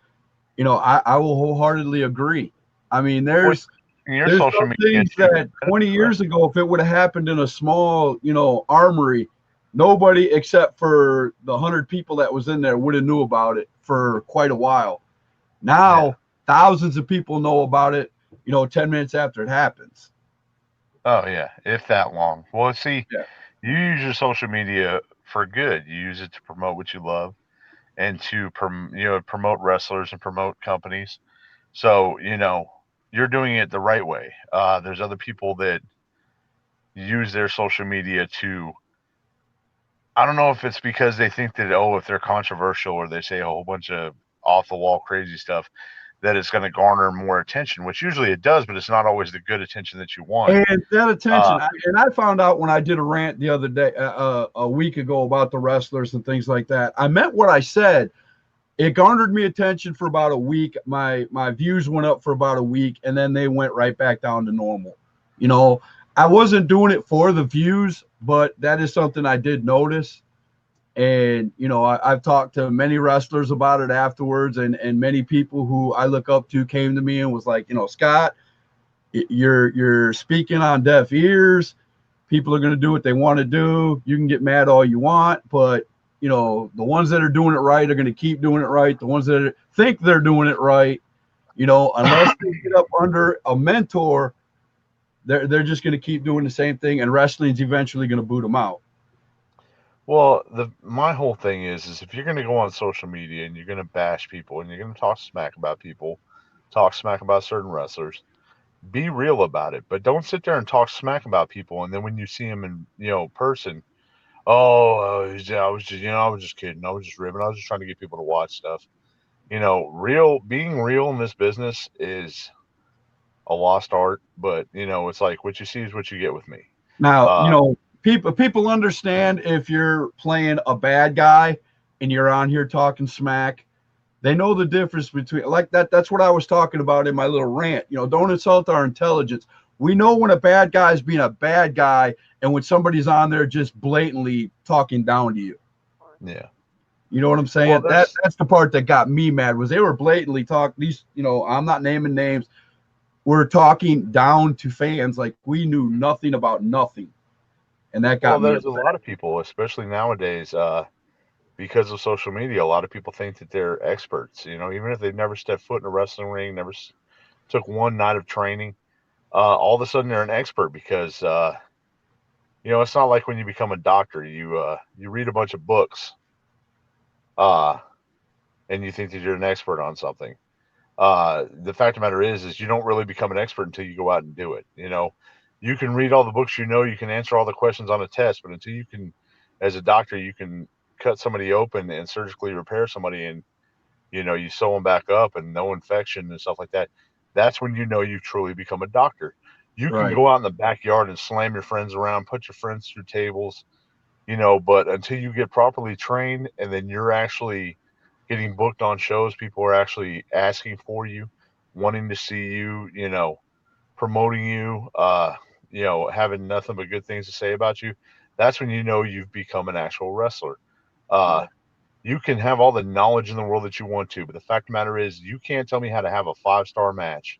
[SPEAKER 1] I will wholeheartedly agree. I mean,
[SPEAKER 4] With
[SPEAKER 1] there's
[SPEAKER 4] your
[SPEAKER 1] there's
[SPEAKER 4] social
[SPEAKER 1] some
[SPEAKER 4] media
[SPEAKER 1] things
[SPEAKER 4] too.
[SPEAKER 1] that 20 years ago, if it would have happened in a small, armory, nobody except for the 100 people that was in there would have knew about it for quite a while.
[SPEAKER 4] Yeah.
[SPEAKER 1] Now, thousands of people know about it, 10 minutes after it happens.
[SPEAKER 4] Oh yeah, if that long. Well, see,
[SPEAKER 1] Yeah.
[SPEAKER 4] you use your social media for good. You use it to promote what you love and to promote wrestlers and promote companies. So you're doing it the right way. There's other people that use their social media to. I don't know if it's because they think that if they're controversial or they say a whole bunch of off the wall crazy stuff, that it's going to garner more attention, which usually it does, but it's not always the good attention that you want.
[SPEAKER 1] And that attention,
[SPEAKER 4] Uh,
[SPEAKER 1] I found out when I did a rant the other day, a week ago about the wrestlers and things like that. I meant what I said. It garnered me attention for about a week. My views went up for about a week, and then they went right back down to normal. You know, I wasn't doing it for the views, but that is something I did notice. And I've talked to many wrestlers about it afterwards, and many people who I look up to came to me and was like, Scott, you're speaking on deaf ears. People are going to do what they want to do. You can get mad all you want, but the ones that are doing it right are going to keep doing it right. The ones that think they're doing it right, unless they get up under a mentor, they're just going to keep doing the same thing, and wrestling's eventually going to boot them out.
[SPEAKER 4] well, my whole thing is if you're going to go on social media and you're going to bash people and you're going to talk smack about people, talk smack about certain wrestlers, be real about it. But don't sit there and talk smack about people, and then when you see them in person, yeah, I was just kidding. I was just ribbing. I was just trying to get people to watch stuff. Being real in this business is a lost art, but it's like what you see is what you get with me.
[SPEAKER 1] Now,
[SPEAKER 4] Uh,
[SPEAKER 1] people understand if you're playing a bad guy and you're on here talking smack. They know the difference between like that. That's what I was talking about in my little rant. Don't insult our intelligence. We know when a bad guy is being a bad guy and when somebody's on there just blatantly talking down to you.
[SPEAKER 4] yeah.
[SPEAKER 1] You know what I'm
[SPEAKER 4] Well,
[SPEAKER 1] saying? That's the part that got me mad was they were blatantly talking these, I'm not naming names. We're talking down to fans like we knew nothing about nothing. And that got me
[SPEAKER 4] there's a
[SPEAKER 1] upset.
[SPEAKER 4] lot of people, especially nowadays, because of social media. A lot of people think that they're experts. Even if they've never stepped foot in a wrestling ring, never took one night of training, all of a sudden they're an expert because it's not like when you become a doctor, you read a bunch of books, uh, and you think that you're an expert on something. The fact of the matter is you don't really become an expert until you go out and do it. You can read all the books, you can answer all the questions on a test, but until you can, as a doctor, you can cut somebody open and surgically repair somebody and, you sew them back up and no infection and stuff like that. That's when you've truly become a doctor. You can
[SPEAKER 1] Right.
[SPEAKER 4] go out in the backyard and slam your friends around, put your friends through tables, but until you get properly trained and then you're actually getting booked on shows, people are actually asking for you, wanting to see you, promoting you. having nothing but good things to say about you, that's when you know you've become an actual wrestler. Uh, you can have all the knowledge in the world that you want to, but the fact of the matter is, you can't tell me how to have a 5-star match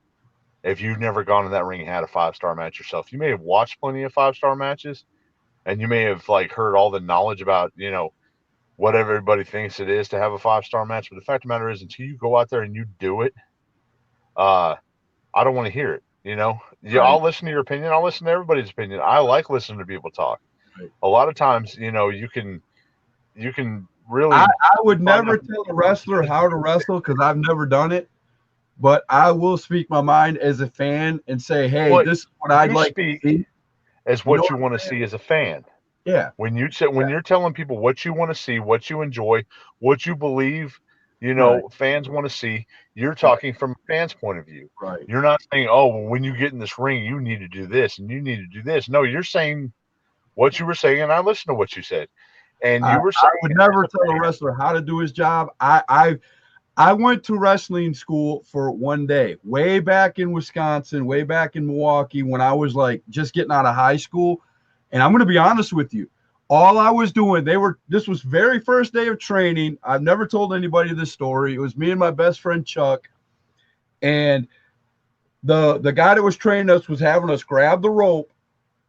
[SPEAKER 4] if you've never gone in that ring and had a 5-star match yourself. You may have watched plenty of 5-star matches, and you may have like heard all the knowledge about what everybody thinks it is to have a 5-star match. But the fact of the matter is, until you go out there and you do it, uh, I don't want to hear it. Yeah,
[SPEAKER 1] Right.
[SPEAKER 4] I'll listen to your opinion. I'll listen to everybody's opinion. I like listening to people talk.
[SPEAKER 1] Right.
[SPEAKER 4] A lot of times, you can really.
[SPEAKER 1] I would
[SPEAKER 4] find
[SPEAKER 1] never
[SPEAKER 4] out-
[SPEAKER 1] tell a wrestler how to wrestle because I've never done it. But I will speak my mind as a fan and say, hey,
[SPEAKER 4] Well,
[SPEAKER 1] this is what I'd
[SPEAKER 4] you
[SPEAKER 1] like to
[SPEAKER 4] speak
[SPEAKER 1] see.
[SPEAKER 4] as
[SPEAKER 1] You know
[SPEAKER 4] what you
[SPEAKER 1] what
[SPEAKER 4] want
[SPEAKER 1] I'm
[SPEAKER 4] to
[SPEAKER 1] saying?
[SPEAKER 4] see as a fan.
[SPEAKER 1] Yeah.
[SPEAKER 4] When you're telling people what you want to see, what you enjoy, what you believe,
[SPEAKER 1] Right.
[SPEAKER 4] fans want to see, you're
[SPEAKER 1] Right.
[SPEAKER 4] talking from a fan's point of view.
[SPEAKER 1] Right.
[SPEAKER 4] You're not saying, "Oh, well, when you get in this ring, you need to do this and you need to do this." No, you're saying what you were saying, and I listened to what you said, and you were
[SPEAKER 1] I
[SPEAKER 4] saying
[SPEAKER 1] would
[SPEAKER 4] it
[SPEAKER 1] never
[SPEAKER 4] as a
[SPEAKER 1] tell a
[SPEAKER 4] fan.
[SPEAKER 1] wrestler how to do his job. I went to wrestling school for one day, way back in Wisconsin, way back in Milwaukee, when I was like just getting out of high school. And I'm going to be honest with you. All I was doing, this was very first day of training. I've never told anybody this story. It was me and my best friend Chuck. And the guy that was training us was having us grab the rope,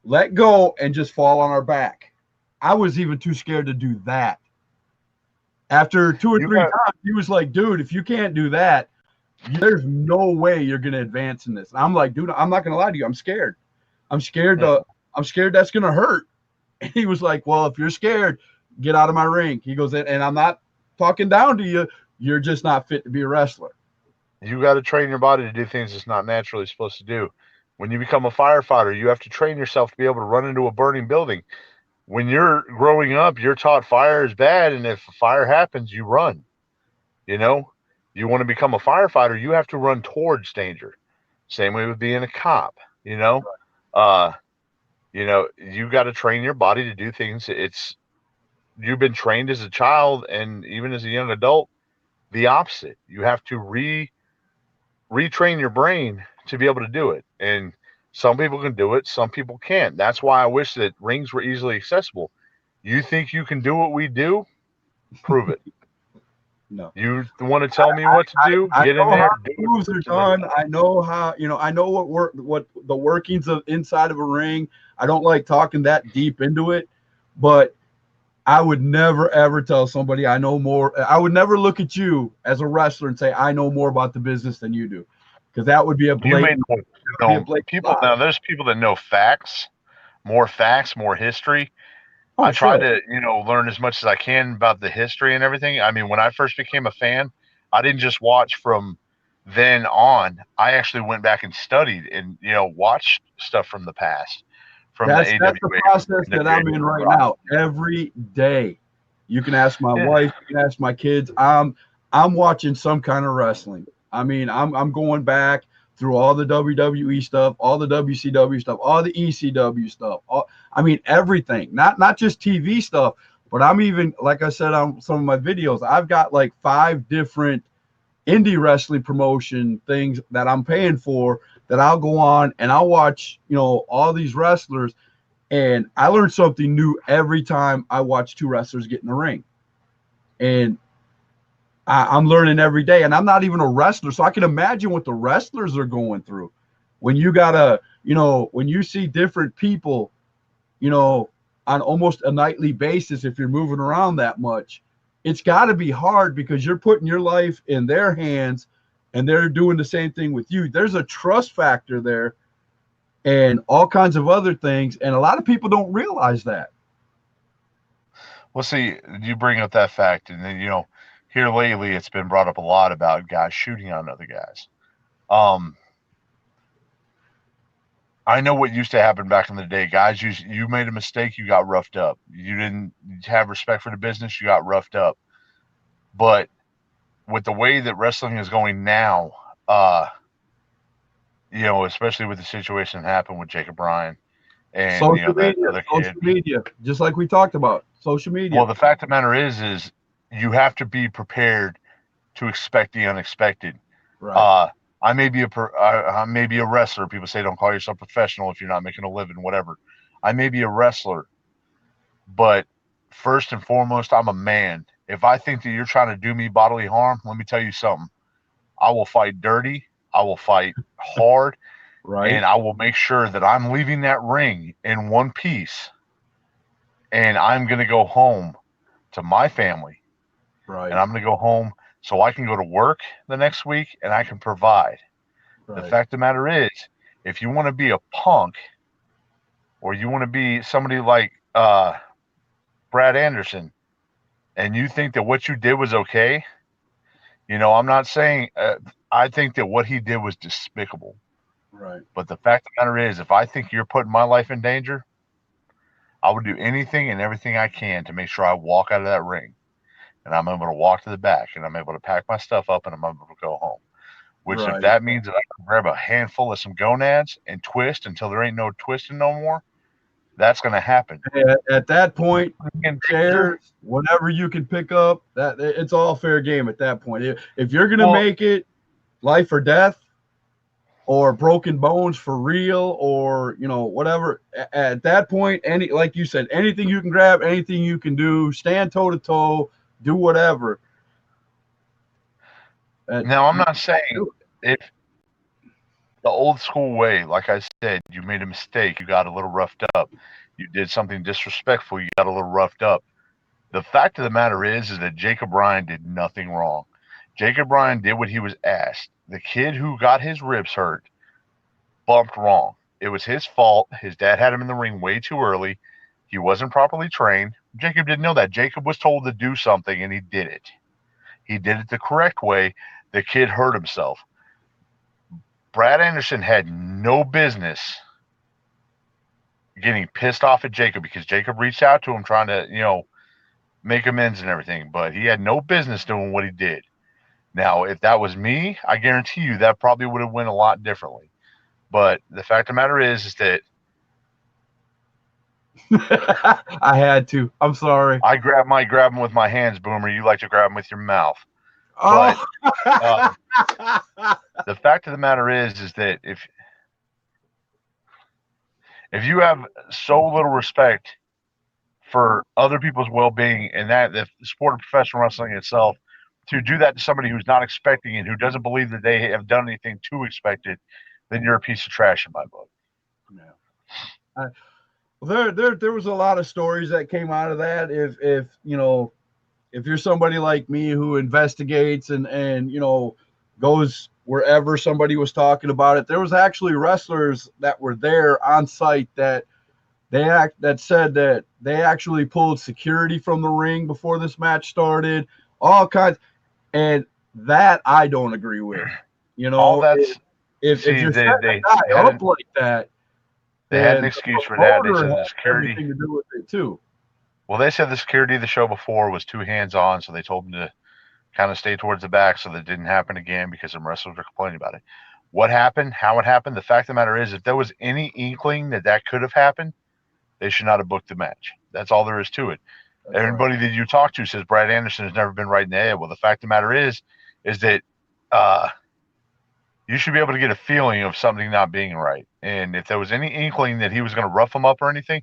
[SPEAKER 1] let go, and just fall on our back. I was even too scared to do that. After two or
[SPEAKER 4] You
[SPEAKER 1] three
[SPEAKER 4] got
[SPEAKER 1] times, he was like, dude, if you can't do that, there's no way you're going to advance in this. And I'm like, dude, I'm not going to lie to you. I'm scared. I'm scared that's going to hurt. And he was like, well, if you're scared, get out of my ring. He goes, and I'm not talking down to you. You're just not fit to be a wrestler.
[SPEAKER 4] you got to train your body to do things it's not naturally supposed to do. When you become a firefighter, you have to train yourself to be able to run into a burning building. When you're growing up, you're taught fire is bad, and if a fire happens, you run. You know, you want to become a firefighter, you have to run towards danger. Same way with being a cop. You know, uh, you got to train your body to do things. You've been trained as a child and even as a young adult, the opposite. You have to retrain your brain to be able to do it. And some people can do it, some people can't. That's why I wish that rings were easily accessible. You think you can do what we do? Prove it.
[SPEAKER 1] No.
[SPEAKER 4] You want to tell me what to do?
[SPEAKER 1] I
[SPEAKER 4] Get in
[SPEAKER 1] know how
[SPEAKER 4] there,
[SPEAKER 1] the
[SPEAKER 4] do
[SPEAKER 1] moves are
[SPEAKER 4] it. And
[SPEAKER 1] done. I know how, I know what the workings of inside of a ring. I don't like talking that deep into it, but I would never ever tell somebody I know more. I would never look at you as a wrestler and say I know more about the business than you do, because that would be a
[SPEAKER 4] you may
[SPEAKER 1] blatant,
[SPEAKER 4] know people
[SPEAKER 1] lie.
[SPEAKER 4] now. There's people that know facts, more history.
[SPEAKER 1] Oh,
[SPEAKER 4] I try
[SPEAKER 1] sure.
[SPEAKER 4] to, learn as much as I can about the history and everything. I mean, when I first became a fan, I didn't just watch from then on. I actually went back and studied and, watched stuff from the past, from the
[SPEAKER 1] That's the
[SPEAKER 4] AWA,
[SPEAKER 1] process
[SPEAKER 4] from
[SPEAKER 1] that
[SPEAKER 4] the
[SPEAKER 1] I'm in right now. Every day, you can ask my
[SPEAKER 4] Yeah.
[SPEAKER 1] wife, you can ask my kids. I'm watching some kind of wrestling. I mean, I'm going back through all the WWE stuff, all the WCW stuff, all the ECW stuff. I mean, everything. Not just TV stuff, but I'm even, like I said on some of my videos, I've got like 5 different indie wrestling promotion things that I'm paying for, that I'll go on and I'll watch, all these wrestlers, and I learn something new every time I watch 2 wrestlers get in the ring. And I'm learning every day, and I'm not even a wrestler, so I can imagine what the wrestlers are going through when you gotta, when you see different people, on almost a nightly basis. If you're moving around that much, it's got to be hard because you're putting your life in their hands, and they're doing the same thing with you. There's a trust factor there, and all kinds of other things, and a lot of people don't realize that.
[SPEAKER 4] Well, see, you bring up that fact, and then, here lately it's been brought up a lot about guys shooting on other guys. Um, I know what used to happen back in the day. Guys, you made a mistake, you got roughed up. You didn't have respect for the business, you got roughed up. But with the way that wrestling is going now, especially with the situation that happened with Jacob Bryan and that other
[SPEAKER 1] Social
[SPEAKER 4] kid.
[SPEAKER 1] media, just like we talked about, social media.
[SPEAKER 4] Well, the fact of the matter is you have to be prepared to expect the unexpected.
[SPEAKER 1] Right.
[SPEAKER 4] I may be I may be a wrestler. People say don't call yourself professional if you're not making a living, whatever. I may be a wrestler, but first and foremost, I'm a man. If I think that you're trying to do me bodily harm, let me tell you something. I will fight dirty. I will fight hard,
[SPEAKER 1] Right.
[SPEAKER 4] and I will make sure that I'm leaving that ring in one piece, and I'm going to go home to my family,
[SPEAKER 1] Right.
[SPEAKER 4] and I'm going to go home so I can go to work the next week and I can provide. The
[SPEAKER 1] Right.
[SPEAKER 4] fact of the matter is, if you want to be a punk or you want to be somebody like Brad Anderson and you think that what you did was okay, I'm not saying I think that what he did was despicable.
[SPEAKER 1] Right.
[SPEAKER 4] But the fact of the matter is, if I think you're putting my life in danger, I would do anything and everything I can to make sure I walk out of that ring and I'm able to walk to the back and I'm able to pack my stuff up and I'm able to go home. Which, if
[SPEAKER 1] Right.
[SPEAKER 4] that means that I can grab a handful of some gonads and twist until there ain't no twisting no more, that's going to happen.
[SPEAKER 1] At that point,
[SPEAKER 4] In danger,
[SPEAKER 1] chairs, whatever you can pick up, that it's all fair game at that point. If you're gonna
[SPEAKER 4] Well-
[SPEAKER 1] make it life or death, or broken bones for real, or whatever, at that point, like you said, anything you can grab, anything you can do, stand toe to toe, do whatever.
[SPEAKER 4] now I'm not saying if the old school way, like I said, you made a mistake, you got a little roughed up, you did something disrespectful, you got a little roughed up. The fact of the matter is that Jacob Ryan did nothing wrong. Jacob Ryan did what he was asked. The kid who got his ribs hurt bumped wrong. It was his fault. His dad had him in the ring way too early. He wasn't properly trained. Jacob didn't know that. Jacob was told to do something and he did it. He did it the correct way. The kid hurt himself. Brad Anderson had no business getting pissed off at Jacob because Jacob reached out to him trying to, make amends and everything, but he had no business doing what he did. Now, if that was me, I guarantee you that probably would have went a lot differently. But the fact of the matter is that
[SPEAKER 1] I had to. I'm sorry.
[SPEAKER 4] I might grab them with my hands, Boomer. You like to grab them with your mouth.
[SPEAKER 1] Oh.
[SPEAKER 4] The fact of the matter is that if you have so little respect for other people's well-being and that the sport of professional wrestling itself, to do that to somebody who's not expecting it, who doesn't believe that they have done anything to expect it, then you're a piece of trash in my book.
[SPEAKER 1] Yeah. There was a lot of stories that came out of that. If you're somebody like me who investigates and goes wherever somebody was talking about it, there was actually wrestlers that were there on site that said that they actually pulled security from the ring before this match started, all kinds, and that I don't agree with.
[SPEAKER 4] All that's
[SPEAKER 1] if you're setting
[SPEAKER 4] they
[SPEAKER 1] a guy up like that,
[SPEAKER 4] they had an excuse for that. They said the security
[SPEAKER 1] everything to do with it too.
[SPEAKER 4] Well, they said the security of the show before was too hands-on, so they told them to kind of stay towards the back so that it didn't happen again because some wrestlers were complaining about it. What happened, how it happened, the fact of the matter is, if there was any inkling that could have happened, they should not have booked the match. That's all there is to it.
[SPEAKER 1] That's
[SPEAKER 4] Everybody
[SPEAKER 1] right.
[SPEAKER 4] that you talk to says Brad Anderson has never been right in the head. Well, the fact of the matter is that you should be able to get a feeling of something not being right. And if there was any inkling that he was going to rough him up or anything,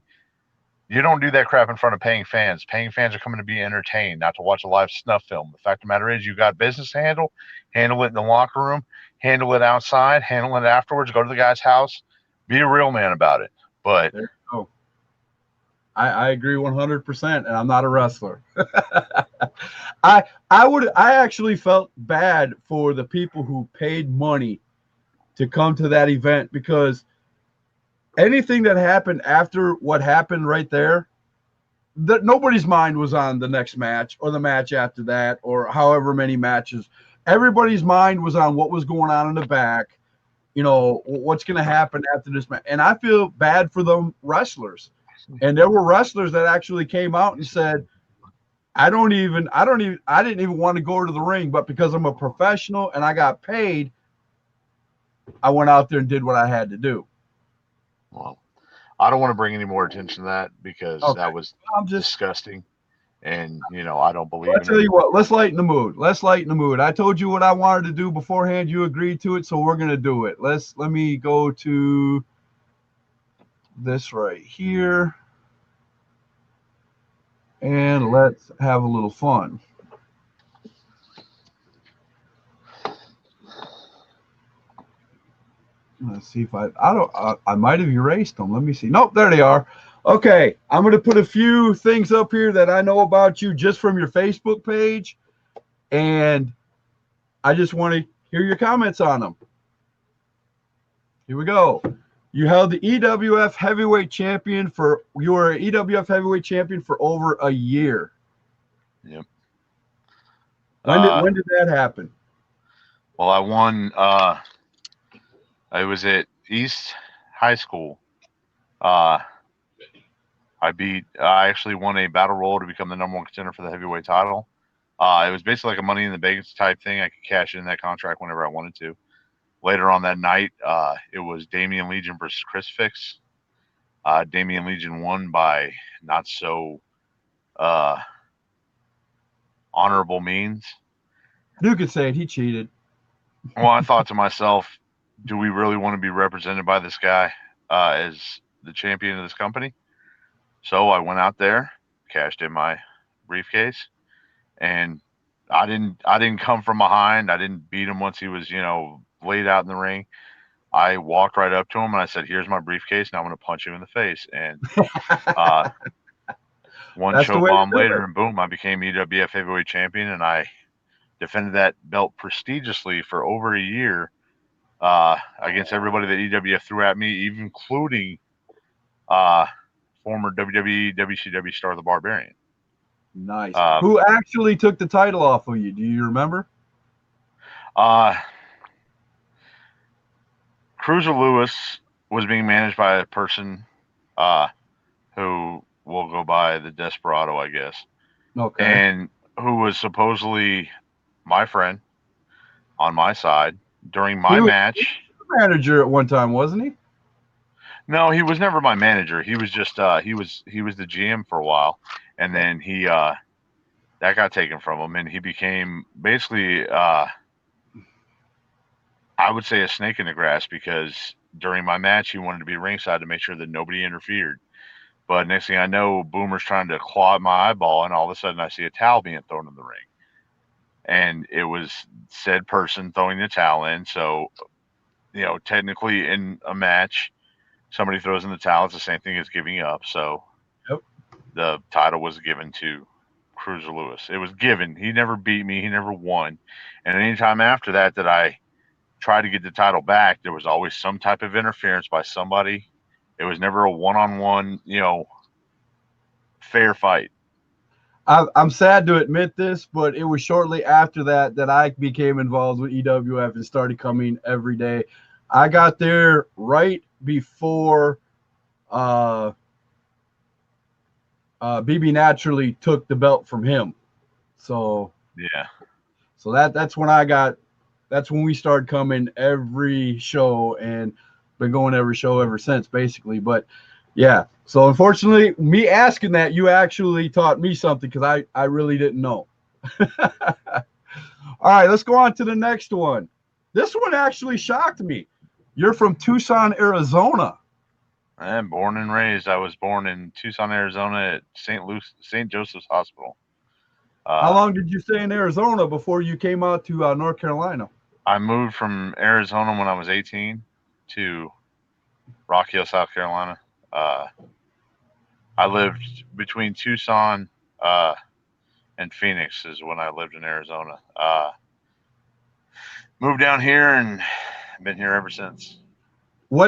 [SPEAKER 4] you don't do that crap in front of paying fans. Paying fans are coming to be entertained, not to watch a live snuff film. The fact of the matter is, you got business to handle. Handle it in the locker room. Handle it outside. Handle it afterwards. Go to the guy's house. Be a real man about it. But
[SPEAKER 1] there you go. I agree 100%, and I'm not a wrestler. I actually felt bad for the people who paid money to come to that event, because anything that happened after what happened right there, that nobody's mind was on the next match or the match after that or however many matches. Everybody's mind was on what was going on in the back, what's going to happen after this match. And I feel bad for them wrestlers. And there were wrestlers that actually came out and said, I didn't even want to go to the ring, but because I'm a professional and I got paid, I went out there and did what I had to do.
[SPEAKER 4] Well, I don't want to bring any more attention to that because that was disgusting. and I don't believe
[SPEAKER 1] I'll
[SPEAKER 4] in
[SPEAKER 1] tell
[SPEAKER 4] it.
[SPEAKER 1] you what, let's lighten the mood. Let's lighten the mood. I told you what I wanted to do beforehand. You agreed to it, so we're gonna do it. Let me go to this right here, and let's have a little fun. Let's see if I might have erased them. Let me see. Nope, there they are. Okay, I'm going to put a few things up here that I know about you just from your Facebook page, and I just want to hear your comments on them. Here we go. You held the EWF heavyweight champion you were an EWF heavyweight champion for over a year.
[SPEAKER 4] Yep.
[SPEAKER 1] When did that happen?
[SPEAKER 4] Well, I won. I was at East High School. I actually won a battle royal to become the number one contender for the heavyweight title. It was basically like a Money in the Bank type thing. I could cash in that contract whenever I wanted to. Later on that night, it was Damian Legion versus Chris Fix. Damian Legion won by not so honorable means.
[SPEAKER 1] You could say it. He cheated.
[SPEAKER 4] Well, I thought to myself, do we really want to be represented by this guy as the champion of this company? So I went out there, cashed in my briefcase, and I didn't come from behind. I didn't beat him once he was, laid out in the ring. I walked right up to him and I said, "Here's my briefcase, and I'm going to punch him in the face." And one choke bomb later, and boom, I became EWF heavyweight champion, and I defended that belt prestigiously for over a year against everybody that EWF threw at me, even including former WWE WCW star the Barbarian.
[SPEAKER 1] Nice. Who actually took the title off of you? Do you remember?
[SPEAKER 4] Cruiser Lewis was being managed by a person who will go by the Desperado, I guess.
[SPEAKER 1] Okay.
[SPEAKER 4] And who was supposedly my friend on my side during my match.
[SPEAKER 1] He was manager at one time, wasn't he?
[SPEAKER 4] No, he was never my manager. He was just he was the GM for a while, and then he that got taken from him, and he became basically I would say a snake in the grass, because during my match he wanted to be ringside to make sure that nobody interfered. But next thing I know, Boomer's trying to claw at my eyeball, and all of a sudden I see a towel being thrown in the ring. And it was said person throwing the towel in. So, technically in a match, somebody throws in the towel. It's the same thing as giving up. So the title was given to Cruiser Lewis. It was given. He never beat me. He never won. And anytime after that I tried to get the title back, there was always some type of interference by somebody. It was never a one-on-one, fair fight.
[SPEAKER 1] I'm sad to admit this, but it was shortly after that I became involved with EWF and started coming every day. I got there right before BB Naturally took the belt from him. So
[SPEAKER 4] yeah.
[SPEAKER 1] So that's when that's when we started coming every show, and been going every show ever since, basically. But yeah, so unfortunately, me asking that, you actually taught me something, because I really didn't know. All right, let's go on to the next one. This one actually shocked me. You're from Tucson, Arizona.
[SPEAKER 4] I'm born and raised. I was born in Tucson, Arizona at St. Joseph's Hospital.
[SPEAKER 1] How long did you stay in Arizona before you came out to North Carolina?
[SPEAKER 4] I moved from Arizona when I was 18 to Rock Hill, South Carolina. I lived between Tucson and Phoenix is when I lived in Arizona. Moved down here and been here ever since.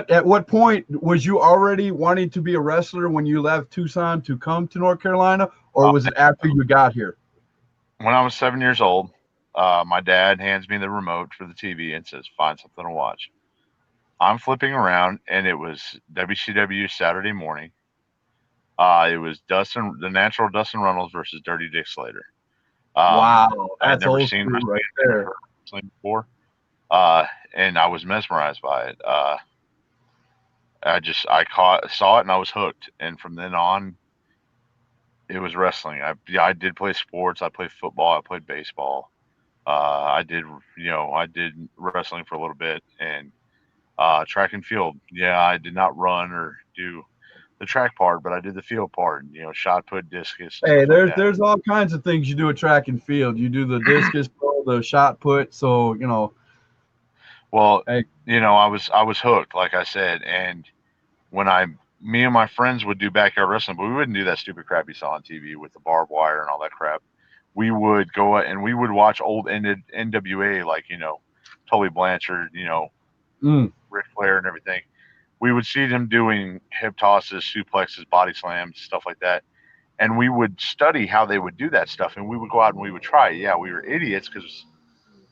[SPEAKER 1] At what point was you already wanting to be a wrestler when you left Tucson to come to North Carolina, or was it after you got here?
[SPEAKER 4] When I was 7 years old, my dad hands me the remote for the TV and says, "Find something to watch." I'm flipping around, and it was WCW Saturday morning. It was the natural Dustin Runnels versus Dirty Dick Slater.
[SPEAKER 1] Wow,
[SPEAKER 4] I'd
[SPEAKER 1] that's
[SPEAKER 4] never
[SPEAKER 1] old
[SPEAKER 4] seen
[SPEAKER 1] school right there.
[SPEAKER 4] wrestling before, and I was mesmerized by it. I saw it and I was hooked, and from then on, it was wrestling. I did play sports. I played football. I played baseball. I did wrestling for a little bit, and track and field. Yeah, I did not run or do the track part, but I did the field part. Shot put, discus, and
[SPEAKER 1] Hey,
[SPEAKER 4] stuff like
[SPEAKER 1] there's
[SPEAKER 4] that.
[SPEAKER 1] there's all kinds of things you do at track and field. You do the discus throw, the shot put. So
[SPEAKER 4] Well,
[SPEAKER 1] hey,
[SPEAKER 4] I was hooked, like I said, and when me and my friends would do backyard wrestling, but we wouldn't do that stupid crap you saw on TV with the barbed wire and all that crap. We would go and we would watch old NWA, like Tully Blanchard,
[SPEAKER 1] mm,
[SPEAKER 4] Ric Flair, and everything. We would see them doing hip tosses, suplexes, body slams, stuff like that, and we would study how they would do that stuff, and we would go out and we would try it. Yeah, we were idiots because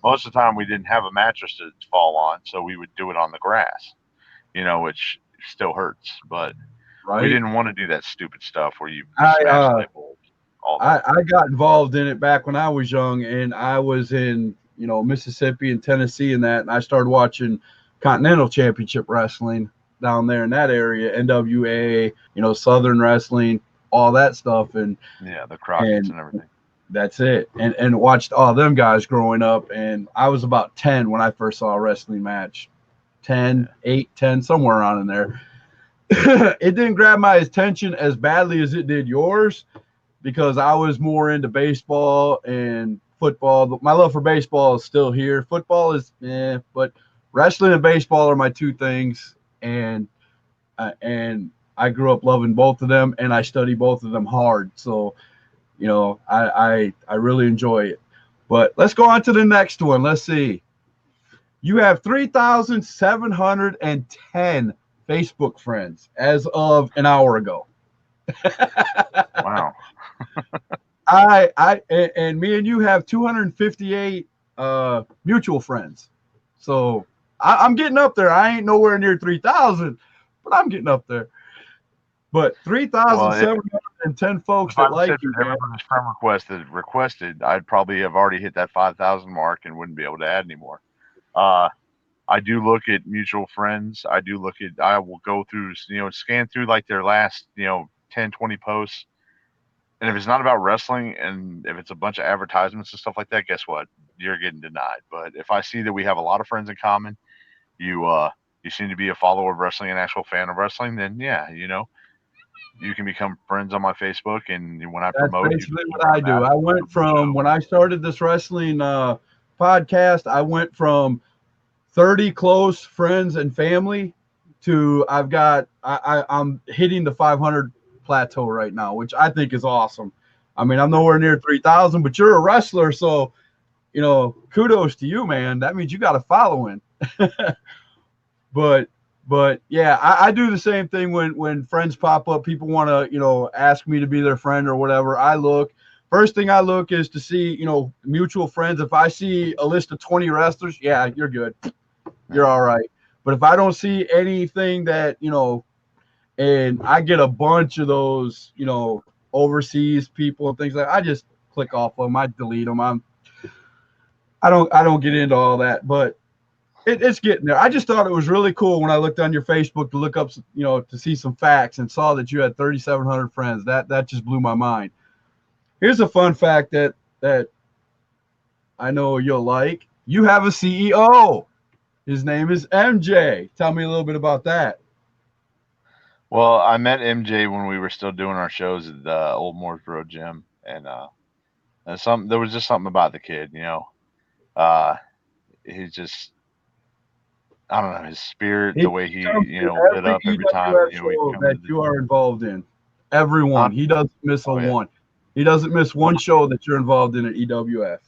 [SPEAKER 4] most of the time we didn't have a mattress to fall on, so we would do it on the grass, which still hurts, but we
[SPEAKER 1] right.
[SPEAKER 4] didn't want to do that stupid stuff where you
[SPEAKER 1] I
[SPEAKER 4] smash light bulbs, all
[SPEAKER 1] I,
[SPEAKER 4] that.
[SPEAKER 1] I got involved in it back when I was young, and I was in Mississippi and Tennessee and that, and I started watching Continental Championship Wrestling down there in that area, NWA, Southern Wrestling, all that stuff,
[SPEAKER 4] Yeah, the Crockett's
[SPEAKER 1] and
[SPEAKER 4] and everything.
[SPEAKER 1] that's it, and watched all them guys growing up, and I was about 10 when I first saw a wrestling match, 10,
[SPEAKER 4] Yeah.
[SPEAKER 1] 8, 10, somewhere around in there. It didn't grab my attention as badly as it did yours because I was more into baseball and football. My love for baseball is still here. Football is but wrestling and baseball are my two things, and I grew up loving both of them, and I study both of them hard. So I really enjoy it. But let's go on to the next one. Let's see. You have 3,710 Facebook friends as of an hour ago.
[SPEAKER 4] Wow.
[SPEAKER 1] And me and you have 258 mutual friends. So I'm getting up there. I ain't nowhere near 3,000, but I'm getting up there. But
[SPEAKER 4] Well,
[SPEAKER 1] 3,710 folks
[SPEAKER 4] if I
[SPEAKER 1] that like
[SPEAKER 4] accepted
[SPEAKER 1] you, man.
[SPEAKER 4] everybody's friend request that requested, I'd probably have already hit that 5,000 mark and wouldn't be able to add anymore. Uh, I do look at mutual friends. I will go through, scan through like their last, 10, 20 posts. And if it's not about wrestling and if it's a bunch of advertisements and stuff like that, guess what? You're getting denied. But if I see that we have a lot of friends in common, you seem to be a follower of wrestling, an actual fan of wrestling, then yeah, you can become friends on my Facebook. And when I
[SPEAKER 1] That's
[SPEAKER 4] promote, you can
[SPEAKER 1] basically
[SPEAKER 4] see
[SPEAKER 1] what
[SPEAKER 4] where
[SPEAKER 1] I
[SPEAKER 4] I'm
[SPEAKER 1] do.
[SPEAKER 4] at.
[SPEAKER 1] I went from when I started this wrestling podcast, I went from 30 close friends and family to I'm hitting the 500 plateau right now, which I think is awesome. I mean, I'm nowhere near 3,000, but you're a wrestler, so kudos to you, man. That means you got a following. but yeah, I do the same thing when friends pop up. People want to ask me to be their friend or whatever. First thing I look is to see mutual friends. If I see a list of 20 wrestlers, yeah, you're good, you're all right. But if I don't see anything that and I get a bunch of those overseas people and things like, I just click off them. I delete them. I don't get into all that, but it's getting there. I just thought it was really cool when I looked on your Facebook to look up, to see some facts and saw that you had 3,700 friends. That just blew my mind. Here's a fun fact that I know you'll like. You have a CEO. His name is MJ. Tell me a little bit about that.
[SPEAKER 4] Well, I met MJ when we were still doing our shows at the old Mooresboro gym, and there was just something about the kid. Uh, he's just, I don't know, his spirit,
[SPEAKER 1] He
[SPEAKER 4] the way he,
[SPEAKER 1] comes to
[SPEAKER 4] lit
[SPEAKER 1] every
[SPEAKER 4] up every time,
[SPEAKER 1] EWF
[SPEAKER 4] we
[SPEAKER 1] show
[SPEAKER 4] come
[SPEAKER 1] that
[SPEAKER 4] to the
[SPEAKER 1] you are involved in. Everyone.
[SPEAKER 4] huh?
[SPEAKER 1] He doesn't miss a
[SPEAKER 4] Oh yeah.
[SPEAKER 1] one. He doesn't miss one show that you're involved in at EWF.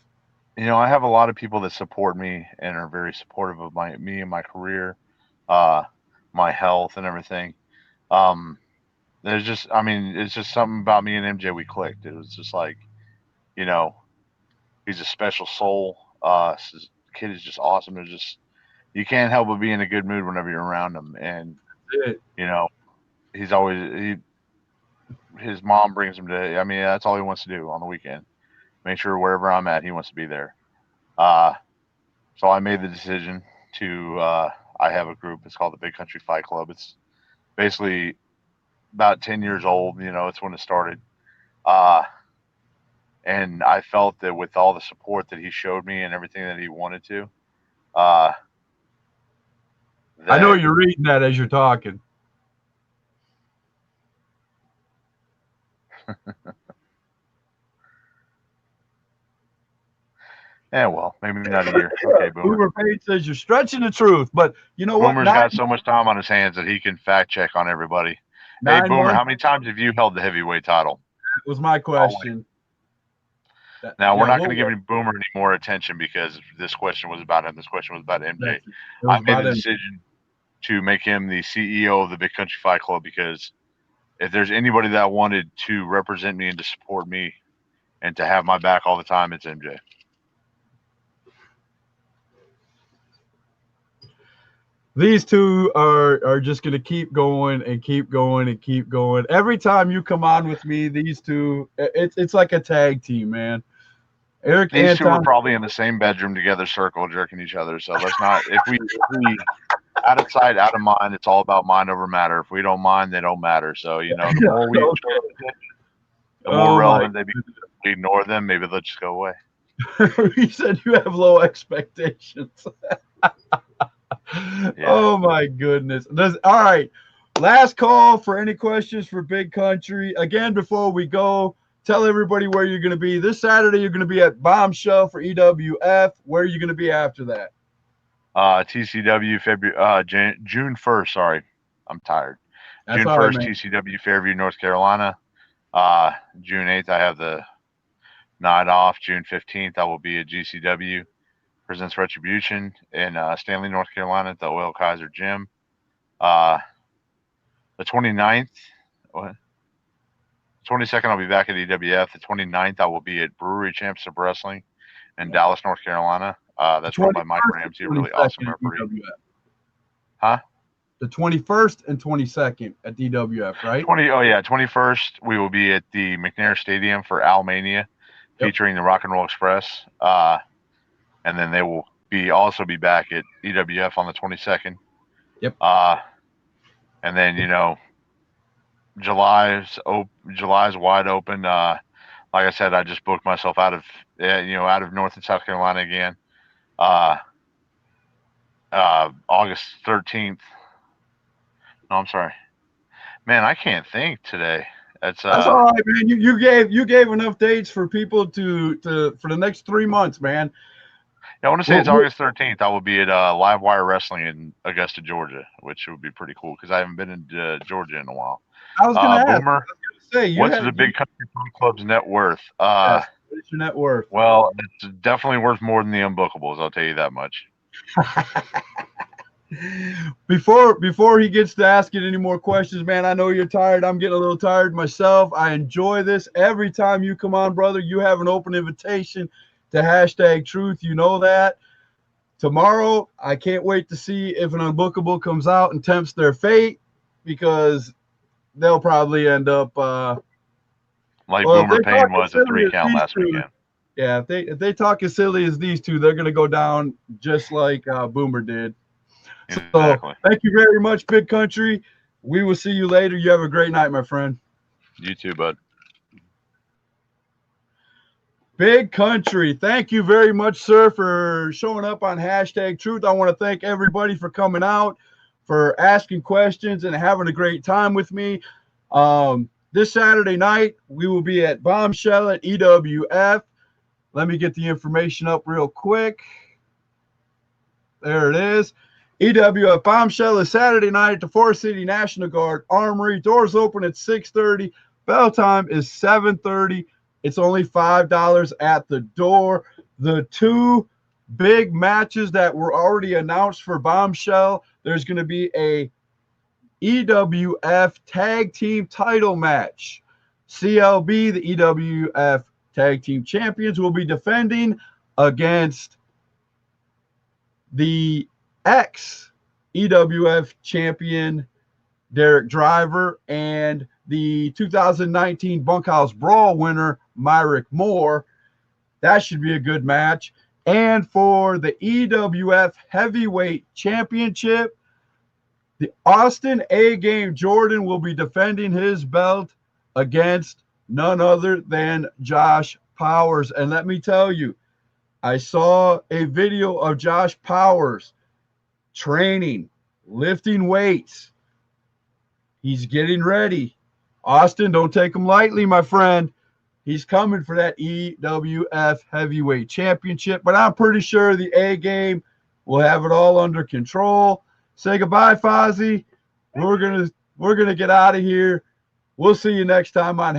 [SPEAKER 4] I have a lot of people that support me and are very supportive of me and my career, uh, my health and everything. Um, I mean, it's just something about me and MJ. We clicked. It was just like, you know, he's a special soul. The kid is just awesome. You can't help but be in a good mood whenever you're around him. And
[SPEAKER 1] That's it.
[SPEAKER 4] you know, he's always his mom brings him to. I mean, that's all he wants to do on the weekend. Make sure wherever I'm at, he wants to be there. Uh, so I made the decision to. I have a group. It's called the Big Country Fight Club. It's basically about 10 years old. It's when it started. And I felt that with all the support that he showed me and everything that he wanted to, uh,
[SPEAKER 1] I know
[SPEAKER 4] that
[SPEAKER 1] you're reading that as you're talking.
[SPEAKER 4] well, maybe not a year. Okay, Boomer.
[SPEAKER 1] Boomer Page says you're stretching the truth, but you know what?
[SPEAKER 4] Boomer's got so much time on his hands that he can fact check on everybody. Hey,
[SPEAKER 1] 9
[SPEAKER 4] Boomer,
[SPEAKER 1] months
[SPEAKER 4] how many times have you held the heavyweight title?
[SPEAKER 1] was my question.
[SPEAKER 4] Now, we're not going to give Boomer any more attention because this question was about him. This question was about MJ. I made the decision to make him the CEO of the Big Country Fight Club because if there's anybody that wanted to represent me and to support me and to have my back all the time, it's MJ.
[SPEAKER 1] These two are just going to keep going and keep going and keep going. Every time you come on with me, these two, it's like a tag team, man. Eric
[SPEAKER 4] These
[SPEAKER 1] Anton,
[SPEAKER 4] two are probably in the same bedroom together, circle jerking each other. So let's not. If we out of sight, out of mind, it's all about mind over matter. If we don't mind, they don't matter. So the more we, the more relevant they become. We ignore them, maybe they'll just go away.
[SPEAKER 1] He said you have low expectations. Yeah. Oh my goodness. All right. Last call for any questions for Big Country. Again, before we go, tell everybody where you're going to be. This Saturday, you're going to be at Bombshell for EWF. Where are you going to be after that?
[SPEAKER 4] TCW June 1st. Sorry, I'm tired. That's June 1st, right, TCW Fairview, North Carolina. June 8th, I have the night off. June 15th, I will be at GCW Presents Retribution in Stanley, North Carolina at the Oil Kaiser Gym. The 29th, 22nd, I'll be back at EWF. The 29th, I will be at Brewery Champs of Wrestling in Dallas, North Carolina. That's run by Mike Ramsey, a really awesome referee. Huh?
[SPEAKER 1] The 21st and 22nd at DWF, right?
[SPEAKER 4] 21st, we will be at the McNair Stadium for Almania, featuring the Rock and Roll Express. And then they will also be back at EWF on the 22nd.
[SPEAKER 1] Yep.
[SPEAKER 4] And then July's wide open. Like I said, I just booked myself out of North and South Carolina again. August 13th. No, I'm sorry, man. I can't think today. That's
[SPEAKER 1] all right, man. You gave enough dates for people to for the next 3 months, man.
[SPEAKER 4] I want to say it's August 13th. I will be at Live Wire Wrestling in Augusta, Georgia, which would be pretty cool because I haven't been in Georgia in a while.
[SPEAKER 1] I was going to ask.
[SPEAKER 4] Boomer, what's the Big Country Fun Club's net worth?
[SPEAKER 1] Yes. What's your net worth?
[SPEAKER 4] Well, it's definitely worth more than the Unbookables. I'll tell you that much.
[SPEAKER 1] Before he gets to asking any more questions, man, I know you're tired. I'm getting a little tired myself. I enjoy this. Every time you come on, brother, you have an open invitation to hashtag truth. You know that. Tomorrow, I can't wait to see if an Unbookable comes out and tempts their fate, because they'll probably end up
[SPEAKER 4] like Boomer Payne was a 3 count last weekend.
[SPEAKER 1] Yeah, if they talk as silly as these two, they're going to go down just like Boomer did.
[SPEAKER 4] Exactly.
[SPEAKER 1] So thank you very much, Big Country. We will see you later. You have a great night, my friend.
[SPEAKER 4] You too, bud.
[SPEAKER 1] Big Country, thank you very much, sir, for showing up on hashtag truth. I want to thank everybody for coming out, for asking questions, and having a great time with me. This Saturday night, we will be at Bombshell at EWF. Let me get the information up real quick. There it is. EWF Bombshell is Saturday night at the Forest City National Guard Armory. Doors open at 6:30. Bell time is 7:30. It's only $5 at the door. The 2 big matches that were already announced for Bombshell, there's going to be a EWF Tag Team title match. CLB, the EWF Tag Team Champions, will be defending against the ex-EWF champion Derek Driver and the 2019 Bunkhouse Brawl winner Myrick Moore. That should be a good match. And for the EWF Heavyweight Championship, the Austin A-Game Jordan will be defending his belt against none other than Josh Powers. And let me tell you, I saw a video of Josh Powers training, lifting weights. He's getting ready. Austin, don't take him lightly, my friend. He's coming for that EWF Heavyweight Championship, but I'm pretty sure the A game will have it all under control. Say goodbye, Fozzie. We're gonna get out of here. We'll see you next time on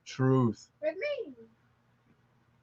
[SPEAKER 1] #Truth.